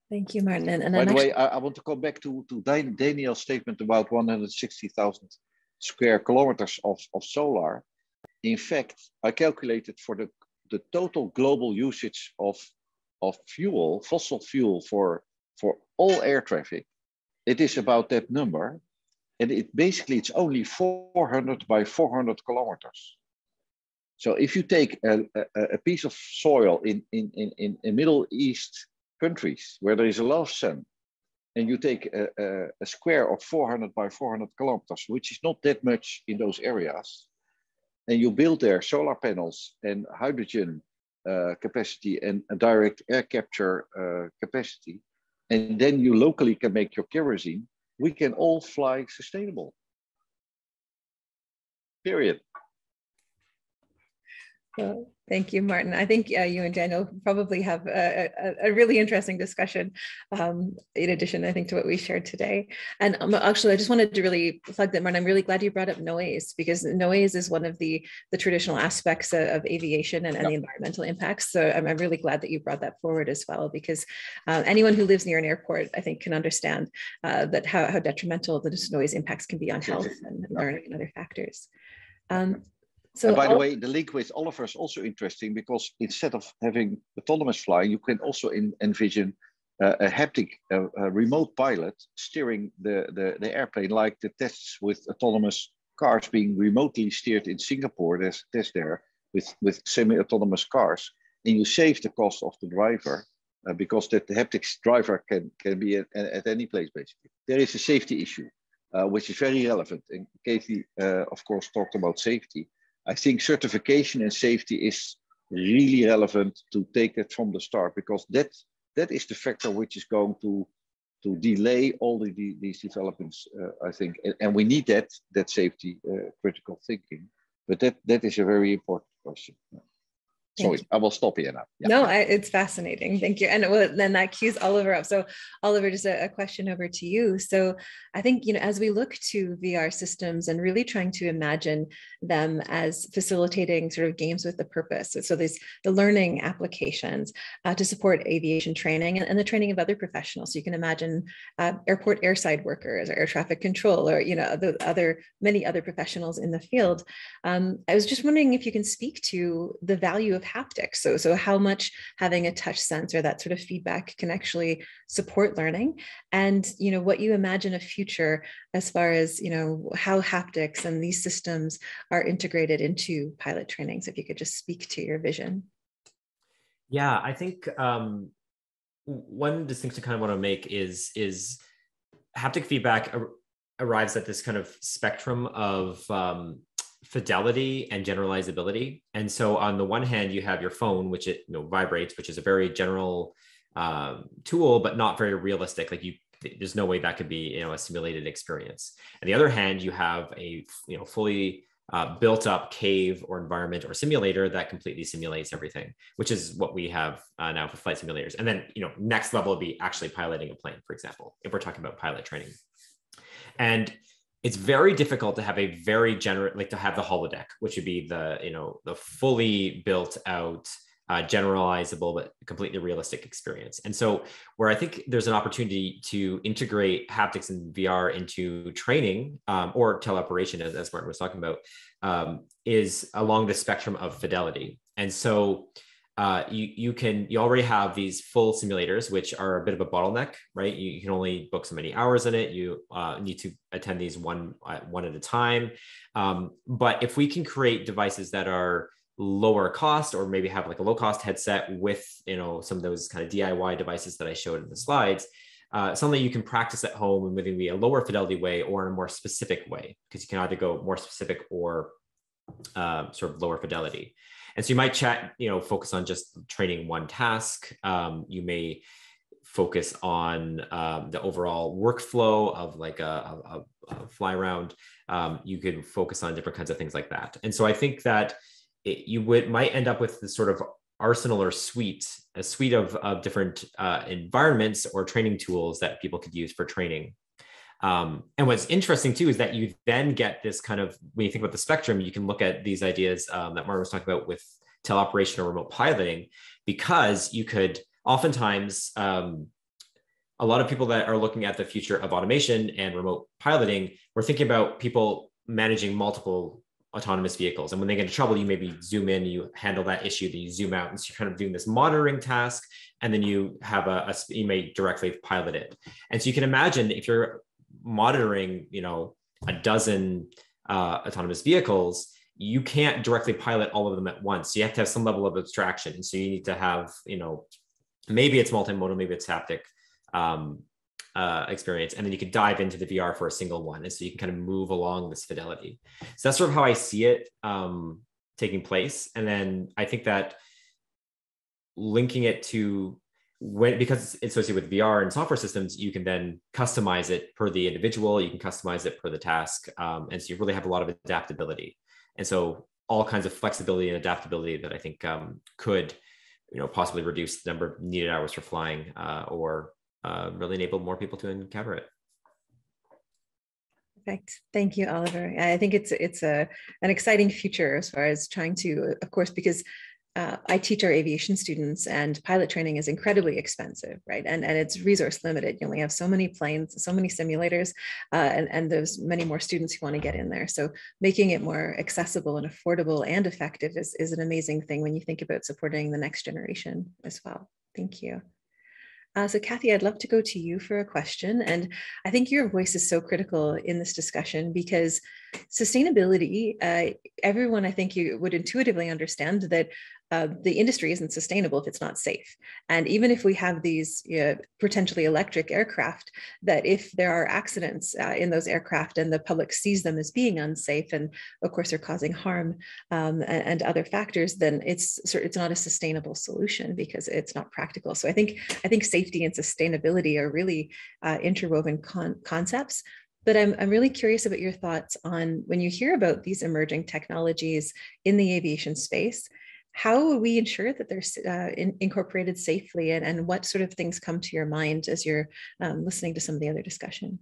Thank you, Maarten. And by the way, I want to come back to Daniel's statement about 160,000 square kilometers of solar. In fact, I calculated for the total global usage of fuel, fossil fuel for all air traffic, it is about that number. And it's only 400 by 400 kilometers. So if you take a piece of soil in Middle East countries where there is a lot of sun, and you take a square of 400 by 400 kilometers, which is not that much in those areas, and you build there solar panels and hydrogen capacity and a direct air capture capacity, and then you locally can make your kerosene, we can all fly sustainable. Period. Well, thank you, Maarten. I think you and Daniel probably have a really interesting discussion in addition, I think, to what we shared today. And actually, I just wanted to really plug that, Maarten. I'm really glad you brought up noise, because noise is one of the traditional aspects of aviation and the environmental impacts. So I'm really glad that you brought that forward as well, because anyone who lives near an airport, I think, can understand that how detrimental the noise impacts can be on health and learning and other factors. So, and by the way, the link with Oliver is also interesting, because instead of having autonomous flying, you can also envision a haptic, a remote pilot steering the airplane, like the tests with autonomous cars being remotely steered in Singapore. There's a test there with semi-autonomous cars, and you save the cost of the driver because the haptics driver can be at any place, basically. There is a safety issue, which is very relevant. And Katie, of course, talked about safety. I think certification and safety is really relevant to take it from the start, because that is the factor which is going to delay all these developments, I think. And we need that safety critical thinking. But that is a very important question. Sorry, I will stop here now. Yeah. No, it's fascinating. Thank you. And then that cues Oliver up. So Oliver, just a question over to you. So I think, as we look to VR systems and really trying to imagine them as facilitating sort of games with a purpose. So there's the learning applications to support aviation training and the training of other professionals. So you can imagine airport airside workers or air traffic control, or, many other professionals in the field. I was just wondering if you can speak to the value of haptics. So how much having a touch sensor, that sort of feedback, can actually support learning, and what you imagine a future as far as how haptics and these systems are integrated into pilot training. So if you could just speak to your vision. Yeah, I think one distinction I kind of want to make is haptic feedback arrives at this kind of spectrum of fidelity and generalizability. And so on the one hand, you have your phone, which it vibrates, which is a very general tool, but not very realistic. Like there's no way that could be a simulated experience. On the other hand, you have a fully built up cave or environment or simulator that completely simulates everything, which is what we have now for flight simulators. And then next level would be actually piloting a plane, for example, if we're talking about pilot training. And it's very difficult to have a very to have the holodeck, which would be the fully built out, generalizable, but completely realistic experience. And so where I think there's an opportunity to integrate haptics and VR into training or teleoperation, as Maarten was talking about, is along the spectrum of fidelity. And so you already have these full simulators, which are a bit of a bottleneck, right? You can only book so many hours in it. You need to attend these one at a time. But if we can create devices that are lower cost, or maybe have like a low cost headset with some of those kind of DIY devices that I showed in the slides, something you can practice at home in maybe a lower fidelity way or in a more specific way, because you can either go more specific or sort of lower fidelity. And so you might focus on just training one task. You may focus on the overall workflow of like a fly around. You could focus on different kinds of things like that. And so I think that might end up with this sort of arsenal or a suite of different environments or training tools that people could use for training. And what's interesting too is that you then get this kind of, when you think about the spectrum, you can look at these ideas that Maarten was talking about with teleoperation or remote piloting, because you could oftentimes, a lot of people that are looking at the future of automation and remote piloting, we're thinking about people managing multiple autonomous vehicles. And when they get into trouble, you maybe zoom in, you handle that issue, then you zoom out. And so you're kind of doing this monitoring task, and then you have you may directly pilot it. And so you can imagine if you're monitoring, a dozen autonomous vehicles, you can't directly pilot all of them at once. So you have to have some level of abstraction. And so you need to have, maybe it's multimodal, maybe it's haptic experience. And then you could dive into the VR for a single one. And so you can kind of move along this fidelity. So that's sort of how I see it taking place. And then I think that linking it to because it's associated with VR and software systems, you can then customize it per the individual, you can customize it per the task. And so you really have a lot of adaptability. And so all kinds of flexibility and adaptability that I think could, possibly reduce the number of needed hours for flying or really enable more people to encounter it. Perfect. Thank you, Oliver. I think it's an exciting future as far as trying to, of course, because I teach our aviation students, and pilot training is incredibly expensive, right? And it's resource limited. You only have so many planes, so many simulators, and there's many more students who want to get in there. So making it more accessible and affordable and effective is an amazing thing when you think about supporting the next generation as well. Thank you. So Kathy, I'd love to go to you for a question. And I think your voice is so critical in this discussion because sustainability, everyone I think you would intuitively understand that the industry isn't sustainable if it's not safe. And even if we have these potentially electric aircraft, that if there are accidents in those aircraft and the public sees them as being unsafe, and of course they're causing harm and other factors, then it's not a sustainable solution because it's not practical. So I think safety and sustainability are really interwoven concepts. But I'm really curious about your thoughts on when you hear about these emerging technologies in the aviation space. How will we ensure that they're incorporated safely, and what sort of things come to your mind as you're listening to some of the other discussion?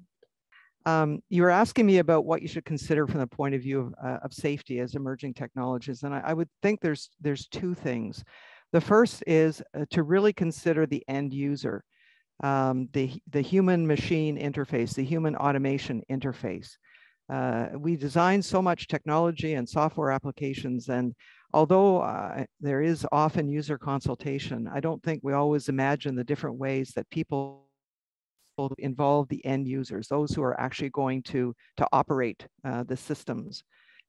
You were asking me about what you should consider from the point of view of safety as emerging technologies. And I would think there's two things. The first is to really consider the end user, the human machine interface, the human automation interface. We design so much technology and software applications, and although there is often user consultation, I don't think we always imagine the different ways that people involve the end users, those who are actually going to operate the systems.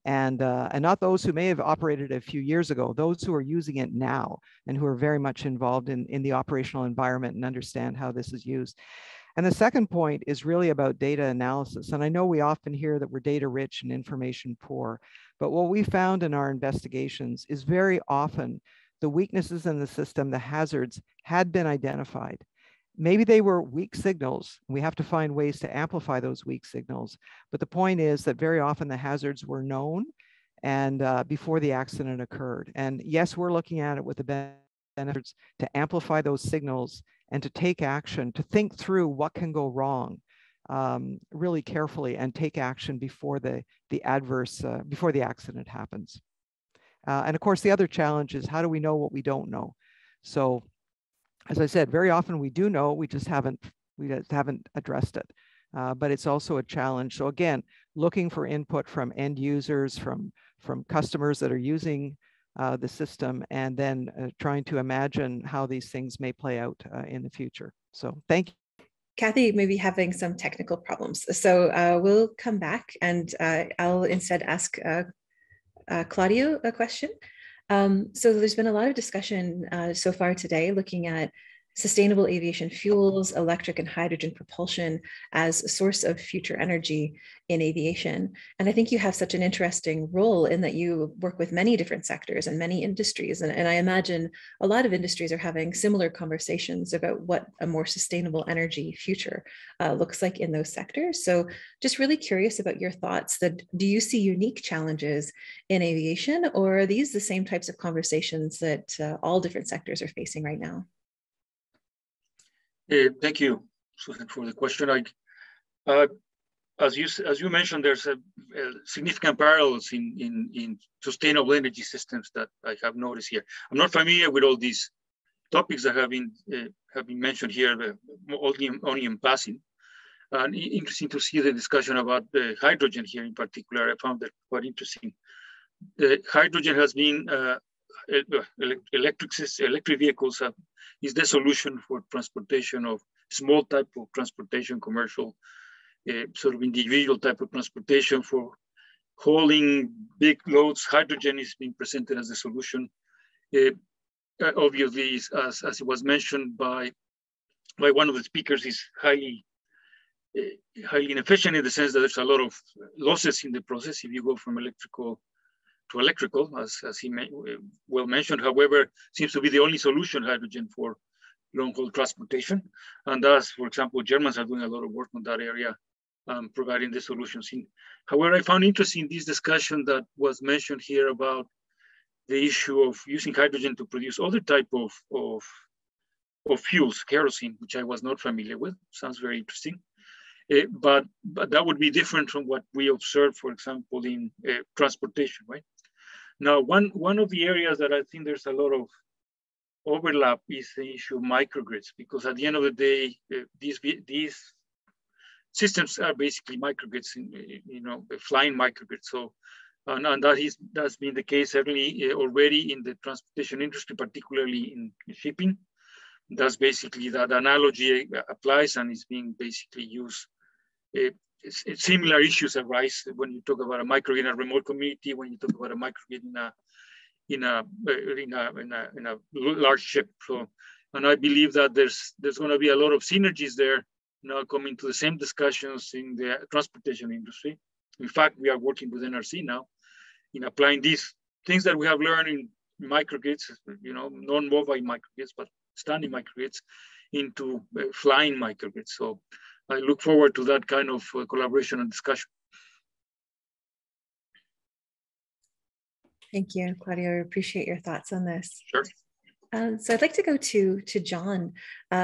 And not those who may have operated a few years ago, those who are using it now and who are very much involved in the operational environment and understand how this is used. And the second point is really about data analysis. And I know we often hear that we're data rich and information poor, but what we found in our investigations is very often the weaknesses in the system, the hazards, had been identified. Maybe they were weak signals. We have to find ways to amplify those weak signals. But the point is that very often the hazards were known and before the accident occurred. And yes, we're looking at it with the benefits to amplify those signals and to take action, to think through what can go wrong really carefully and take action before before the accident happens. And of course, the other challenge is how do we know what we don't know? So as I said, very often we do know, we just haven't addressed it. But it's also a challenge. So again, looking for input from end users, from customers that are using the system, and then trying to imagine how these things may play out in the future. So thank you. Kathy may be having some technical problems. So we'll come back and I'll instead ask Claudio a question. So there's been a lot of discussion so far today looking at sustainable aviation fuels, electric and hydrogen propulsion as a source of future energy in aviation. And I think you have such an interesting role in that you work with many different sectors and many industries. And I imagine a lot of industries are having similar conversations about what a more sustainable energy future looks like in those sectors. So just really curious about your thoughts. That do you see unique challenges in aviation, or are these the same types of conversations that all different sectors are facing right now? Thank you, Suzanne, for the question. As you mentioned, there's a significant parallels in sustainable energy systems that I have noticed here. I'm not familiar with all these topics that have been mentioned here, but only in passing. And interesting to see the discussion about the hydrogen here in particular. I found that quite interesting. The hydrogen has been electric vehicles is the solution for transportation of small type of transportation, commercial, sort of individual type of transportation for hauling big loads, hydrogen is being presented as a solution. Obviously, as it was mentioned by one of the speakers, is highly inefficient in the sense that there's a lot of losses in the process if you go from electrical to electrical, as he well mentioned. However, seems to be the only solution, hydrogen, for long-haul transportation. And thus, for example, Germans are doing a lot of work on that area, providing the solutions. However, I found interesting this discussion that was mentioned here about the issue of using hydrogen to produce other type of fuels, kerosene, which I was not familiar with. Sounds very interesting. But that would be different from what we observe, for example, in transportation, right? Now, one of the areas that I think there's a lot of overlap is the issue of microgrids, because at the end of the day, these systems are basically microgrids, flying microgrids. So, and that's been the case certainly already in the transportation industry, particularly in shipping. That's basically that analogy applies and is being basically used. Similar issues arise when you talk about a microgrid in a remote community, when you talk about a microgrid in a large ship. So, and I believe that there's going to be a lot of synergies there now coming to the same discussions in the transportation industry. In fact, we are working with NRC now in applying these things that we have learned in microgrids, non-mobile microgrids, but standing microgrids, into flying microgrids. So I look forward to that kind of collaboration and discussion. Thank you, Claudio. I appreciate your thoughts on this. Sure. So I'd like to go to John.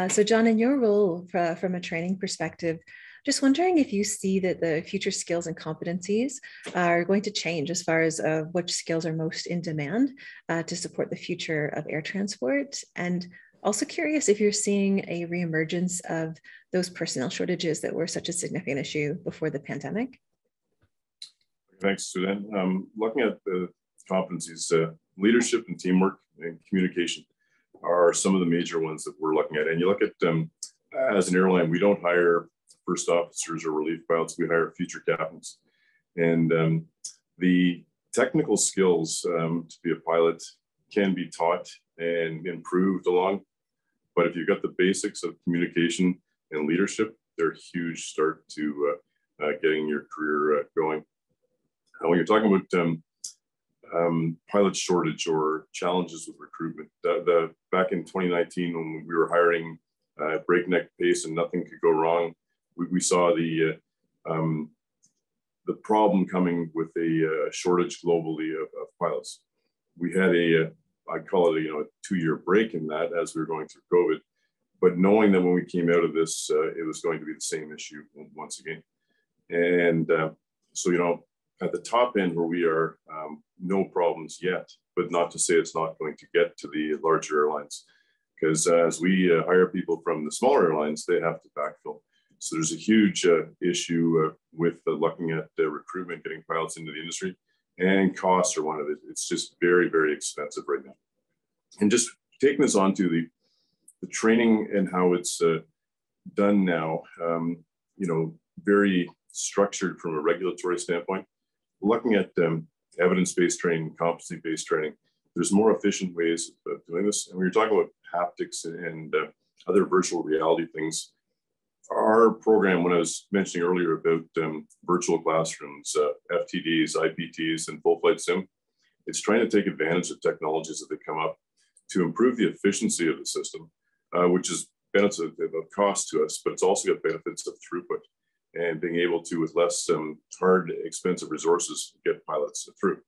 So John, in your role from a training perspective, just wondering if you see that the future skills and competencies are going to change as far as which skills are most in demand to support the future of air transport. And also curious if you're seeing a reemergence of those personnel shortages that were such a significant issue before the pandemic. Thanks, Suzanne. Looking at the competencies, leadership and teamwork and communication are some of the major ones that we're looking at. And you look at, as an airline, we don't hire first officers or relief pilots, we hire future captains. And the technical skills to be a pilot can be taught and improved along. But if you've got the basics of communication and leadership, they're a huge start to getting your career going. When you're talking about pilot shortage or challenges with recruitment, back in 2019, when we were hiring breakneck pace and nothing could go wrong, we saw the problem coming with a shortage globally of pilots. We had I'd call it a 2-year break in that as we were going through COVID, but knowing that when we came out of this, it was going to be the same issue once again. And so, at the top end where we are, no problems yet, but not to say it's not going to get to the larger airlines, because as we hire people from the smaller airlines, they have to backfill. So there's a huge issue with looking at recruitment, getting pilots into the industry, and costs are one of it. It's just very, very expensive right now. And just taking this on to the training and how it's done now, very structured from a regulatory standpoint. Looking at evidence-based training, competency-based training, there's more efficient ways of doing this. And when you're talking about haptics and other virtual reality things, our program, when I was mentioning earlier about virtual classrooms, FTDs, IPTs, and full flight sim, it's trying to take advantage of technologies that they come up to improve the efficiency of the system, which is benefits of cost to us, but it's also got benefits of throughput and being able to, with less hard, expensive resources, get pilots through.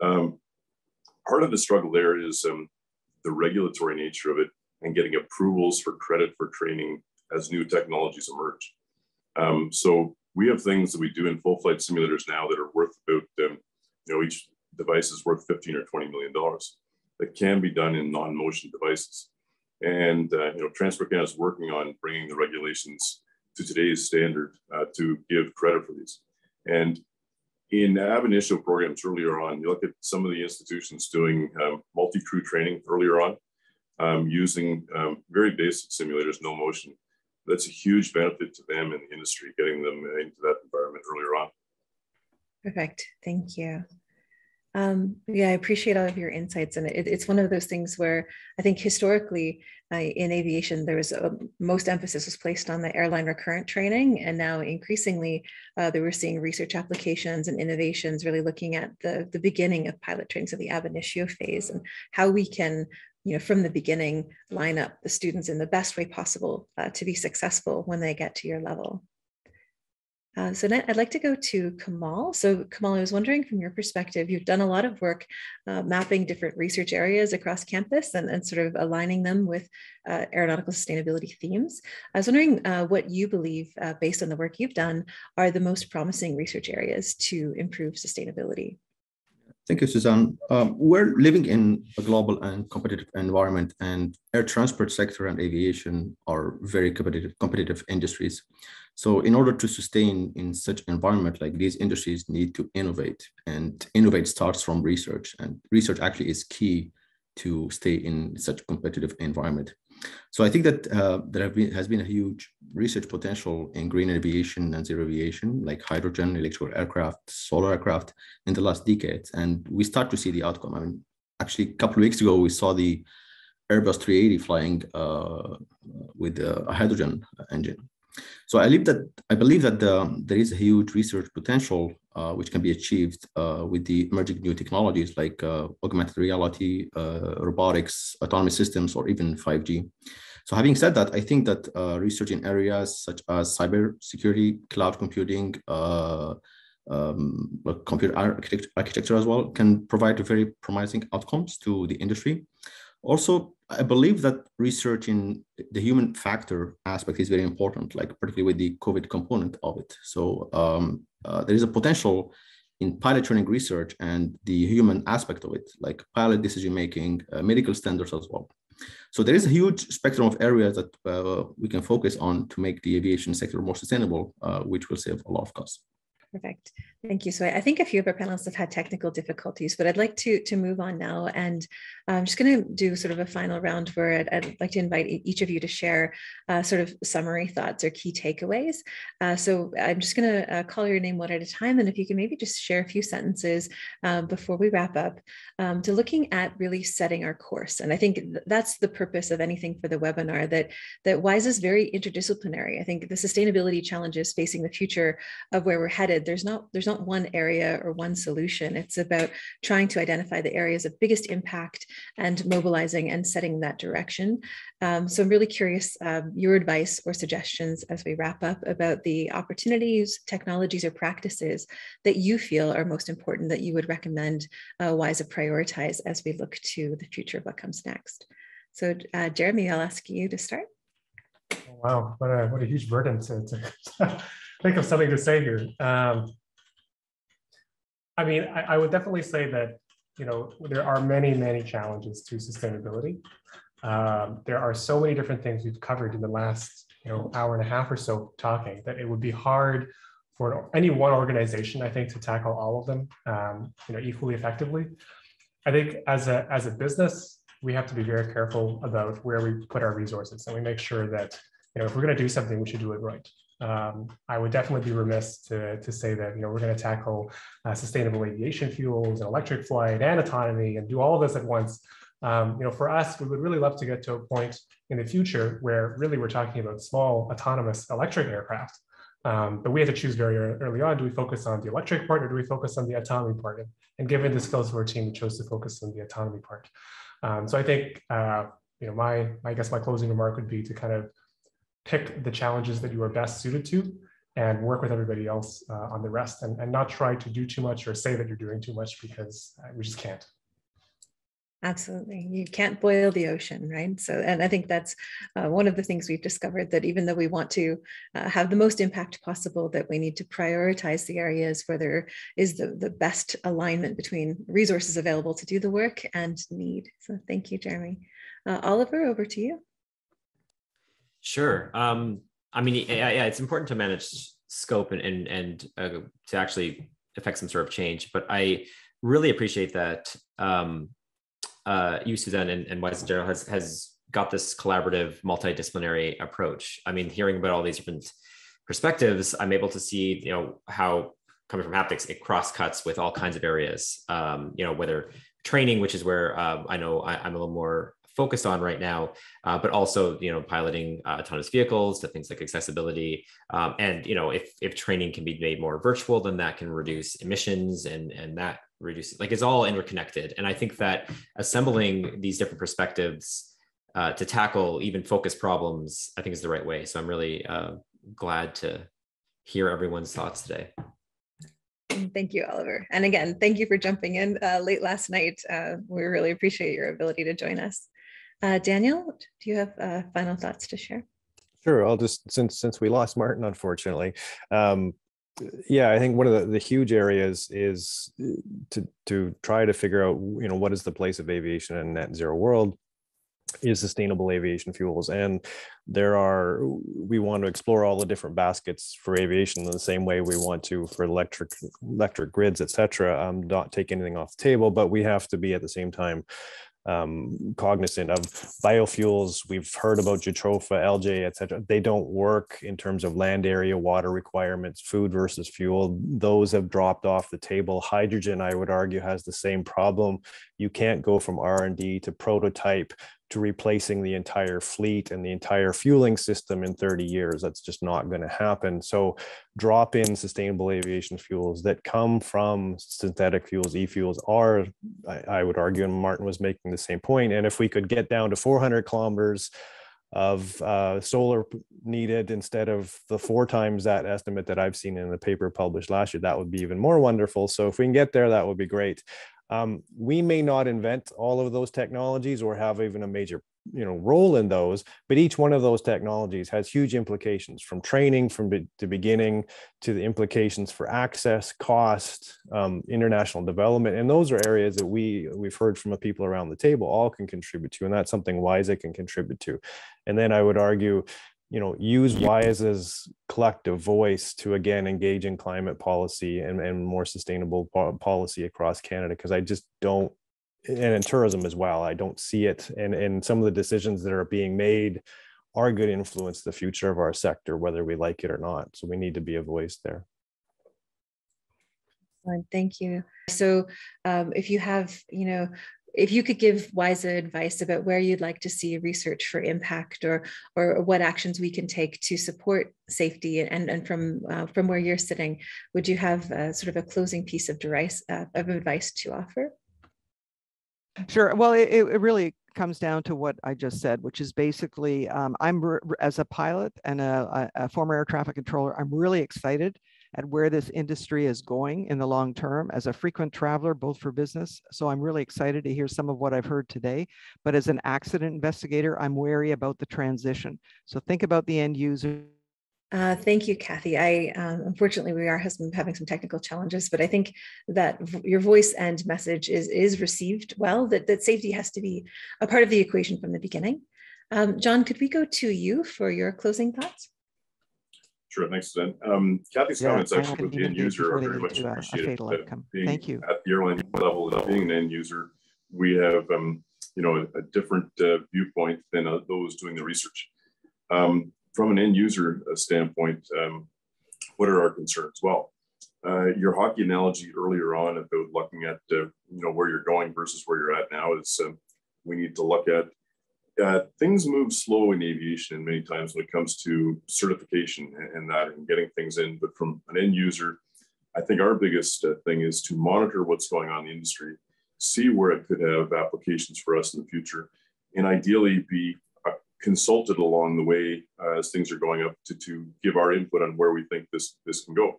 Part of the struggle there is the regulatory nature of it and getting approvals for credit for training as new technologies emerge. So we have things that we do in full flight simulators now that are worth about, each device is worth $15 or $20 million that can be done in non-motion devices. And, Transport Canada is working on bringing the regulations to today's standard to give credit for these. And in ab initio programs earlier on, you look at some of the institutions doing multi-crew training earlier on, using very basic simulators, no motion. That's a huge benefit to them in the industry, getting them into that environment earlier on. Perfect. Thank you. Yeah, I appreciate all of your insights. And it's one of those things where I think historically in aviation, there was most emphasis was placed on the airline recurrent training. And now increasingly, that we're seeing research applications and innovations really looking at the beginning of pilot training, so the ab initio phase, and how we can, from the beginning, line up the students in the best way possible to be successful when they get to your level. So now I'd like to go to Kamal. So Kamal, I was wondering from your perspective, you've done a lot of work mapping different research areas across campus and sort of aligning them with aeronautical sustainability themes. I was wondering what you believe, based on the work you've done, are the most promising research areas to improve sustainability. Thank you, Suzanne. We're living in a global and competitive environment, and air transport sector and aviation are very competitive industries. So in order to sustain in such environment, like these industries need to innovate, and innovate starts from research, and research actually is key to stay in such competitive environment. So I think that there has been a huge research potential in green aviation and zero aviation, like hydrogen, electrical aircraft, solar aircraft in the last decades. And we start to see the outcome. I mean, actually a couple of weeks ago, we saw the Airbus 380 flying with a hydrogen engine. So I believe that there is a huge research potential which can be achieved with the emerging new technologies like augmented reality, robotics, autonomous systems, or even 5G. So having said that, I think that research in areas such as cybersecurity, cloud computing, computer architecture as well can provide very promising outcomes to the industry. Also, I believe that research in the human factor aspect is very important, like particularly with the COVID component of it. So there is a potential in pilot training research and the human aspect of it, like pilot decision-making, medical standards as well. So there is a huge spectrum of areas that we can focus on to make the aviation sector more sustainable, which will save a lot of costs. Perfect. Thank you. So I think a few of our panelists have had technical difficulties, but I'd like to move on now. And I'm just going to do sort of a final round where I'd like to invite each of you to share sort of summary thoughts or key takeaways. So I'm just going to call your name one at a time. And if you can maybe just share a few sentences before we wrap up to looking at really setting our course. And I think that's the purpose of anything for the webinar, that WISA is very interdisciplinary. I think the sustainability challenges facing the future of where we're headed, there's not one area or one solution. It's about trying to identify the areas of biggest impact and mobilizing and setting that direction. So I'm really curious your advice or suggestions as we wrap up about the opportunities, technologies, or practices that you feel are most important that you would recommend WISA prioritize as we look to the future of what comes next. So Jeremy, I'll ask you to start. Wow, what a huge burden to think of something to say here. I mean, I would definitely say that, there are many challenges to sustainability. There are so many different things we've covered in the last, hour and a half or so talking, that it would be hard for any one organization, I think, to tackle all of them, equally effectively. I think as a business, we have to be very careful about where we put our resources, and we make sure that, if we're going to do something, we should do it right. I would definitely be remiss to say that, we're going to tackle sustainable aviation fuels and electric flight and autonomy and do all of this at once. For us, we would really love to get to a point in the future where really we're talking about small autonomous electric aircraft. But we have to choose very early on, do we focus on the electric part or do we focus on the autonomy part? And given the skills of our team, we chose to focus on the autonomy part. So I think, I guess my closing remark would be to kind of pick the challenges that you are best suited to and work with everybody else on the rest, and not try to do too much or say that you're doing too much, because we just can't. Absolutely. You can't boil the ocean, right? So, and I think that's one of the things we've discovered, that even though we want to have the most impact possible, that we need to prioritize the areas where there is the best alignment between resources available to do the work and need. So thank you, Jeremy. Oliver, over to you. Sure. I mean, yeah, it's important to manage scope and to actually affect some sort of change. But I really appreciate that you, Suzanne, and WISA in general has got this collaborative, multidisciplinary approach. I mean, hearing about all these different perspectives, I'm able to see, how coming from haptics, it cross cuts with all kinds of areas, whether training, which is where I know I'm a little more focused on right now, but also, piloting autonomous vehicles to things like accessibility. And, if training can be made more virtual, then that can reduce emissions and that reduces, it's all interconnected. And I think that assembling these different perspectives to tackle even focused problems, I think is the right way. So I'm really glad to hear everyone's thoughts today. Thank you, Oliver. And again, thank you for jumping in late last night. We really appreciate your ability to join us. Daniel, do you have final thoughts to share? Sure. I'll just, since we lost Maarten, unfortunately, I think one of the huge areas is to try to figure out, what is the place of aviation in a net zero world, is sustainable aviation fuels. And we want to explore all the different baskets for aviation in the same way we want to for electric grids, et cetera. Not take anything off the table, but we have to be at the same time cognizant of biofuels. We've heard about Jatropha, LJ, et cetera. They don't work in terms of land area, water requirements, food versus fuel. Those have dropped off the table. Hydrogen, I would argue, has the same problem. You can't go from R&D to prototype to replacing the entire fleet and the entire fueling system in 30 years. That's just not going to happen. So drop in sustainable aviation fuels that come from synthetic fuels, e-fuels are, I would argue, and Maarten was making the same point. And if we could get down to 400 kilometers of solar needed instead of the 4 times that estimate that I've seen in the paper published last year, that would be even more wonderful. So if we can get there, that would be great. We may not invent all of those technologies or have even a major role in those, but each one of those technologies has huge implications, from training from the beginning to the implications for access, cost, international development. And those are areas that we've heard from the people around the table all can contribute to, and that's something WISA can contribute to. And then I would argue, use WISA's collective voice to, again, engage in climate policy and more sustainable policy across Canada, because I just don't, and in tourism as well, I don't see it. And some of the decisions that are being made are going to influence the future of our sector, whether we like it or not. So we need to be a voice there. Thank you. So if you have, if you could give WISA advice about where you'd like to see research for impact, or what actions we can take to support safety, and from where you're sitting, would you have sort of a closing piece of advice to offer? Sure. Well, it really comes down to what I just said, which is basically, as a pilot and a former air traffic controller, I'm really excited at where this industry is going in the long term as a frequent traveler, both for business. So I'm really excited to hear some of what I've heard today. But as an accident investigator, I'm wary about the transition. So think about the end user. Thank you, Kathy. Unfortunately, we are having some technical challenges, but I think that your voice and message is received well, that safety has to be a part of the equation from the beginning. John, could we go to you for your closing thoughts? Sure, thanks, Suzanne. Kathy's comments actually with the end user are very much appreciated. Thank you. At the airline level, and being an end user, we have a different viewpoint than those doing the research. From an end user standpoint, what are our concerns? Well, your hockey analogy earlier on about looking at where you're going versus where you're at now is we need to look at things move slow in aviation, and many times when it comes to certification and getting things in. But from an end user, I think our biggest thing is to monitor what's going on in the industry, see where it could have applications for us in the future, and ideally be consulted along the way as things are going up to give our input on where we think this can go.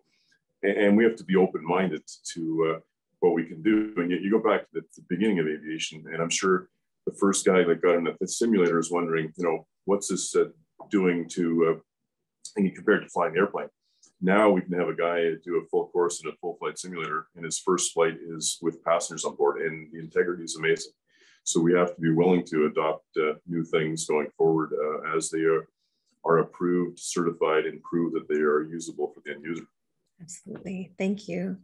And we have to be open-minded to what we can do. And you go back to the beginning of aviation, and I'm sure the first guy that got in the simulator is wondering, what's this doing to, and compared to flying an airplane. Now we can have a guy do a full course in a full flight simulator, and his first flight is with passengers on board, and the integrity is amazing. So we have to be willing to adopt new things going forward as they are approved, certified, and prove that they are usable for the end user. Absolutely. Thank you.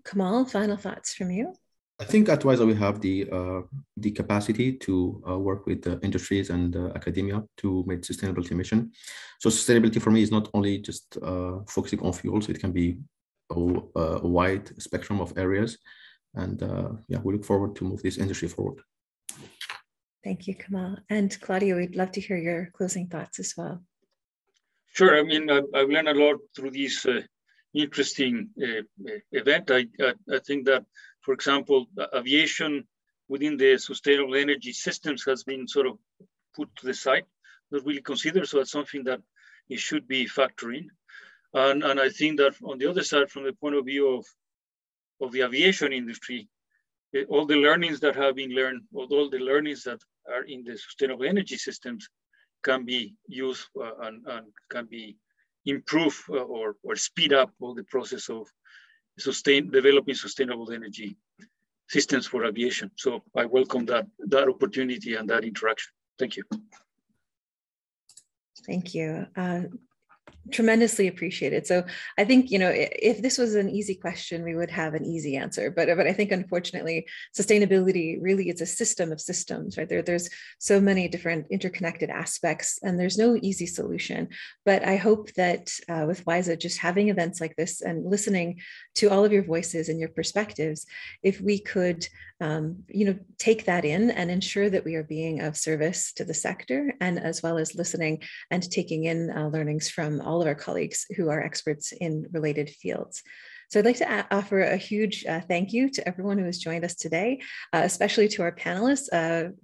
Kamal, final thoughts from you? I think at WISA we have the capacity to work with industries and academia to make sustainability mission. So sustainability for me is not only just focusing on fuels. It can be a wide spectrum of areas. And yeah, we look forward to move this industry forward. Thank you, Kamal. And Claudio, we'd love to hear your closing thoughts as well. Sure. I mean, I've learned a lot through this interesting event. I think that, for example, aviation within the sustainable energy systems has been sort of put to the side, not really considered. So that's something that it should be factoring. And I think that on the other side, from the point of view of the aviation industry, all the learnings that have been learned, all the learnings that are in the sustainable energy systems can be used and can be improved or speed up all the process of developing sustainable energy systems for aviation. So I welcome that opportunity and that interaction. Thank you. Thank you. Tremendously appreciated. So I think, you know, if this was an easy question, we would have an easy answer. But I think, unfortunately, sustainability really is a system of systems, right? There's so many different interconnected aspects, and there's no easy solution. But I hope that with WISA, just having events like this and listening to all of your voices and your perspectives, if we could, you know, take that in and ensure that we are being of service to the sector, and as well as listening and taking in learnings from all of our colleagues who are experts in related fields. So I'd like to offer a huge thank you to everyone who has joined us today, especially to our panelists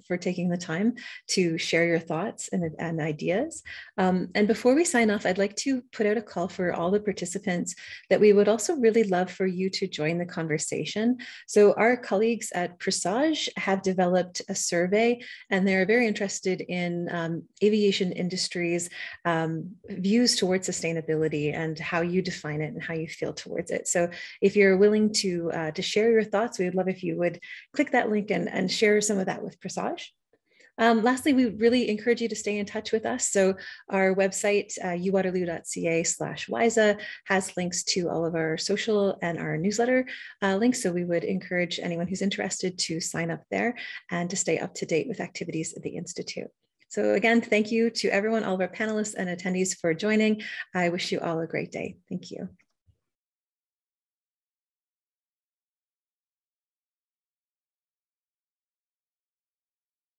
for taking the time to share your thoughts and ideas. And before we sign off, I'd like to put out a call for all the participants that we would also really love for you to join the conversation. So our colleagues at Presage have developed a survey, and they're very interested in aviation industry's views towards sustainability and how you define it and how you feel towards it. So if you're willing to share your thoughts, we would love if you would click that link and share some of that with Presage. Lastly, we really encourage you to stay in touch with us. So our website, uwaterloo.ca/WISA, has links to all of our social and our newsletter links. So we would encourage anyone who's interested to sign up there and to stay up to date with activities at the Institute. So again, thank you to everyone, all of our panelists and attendees for joining. I wish you all a great day. Thank you.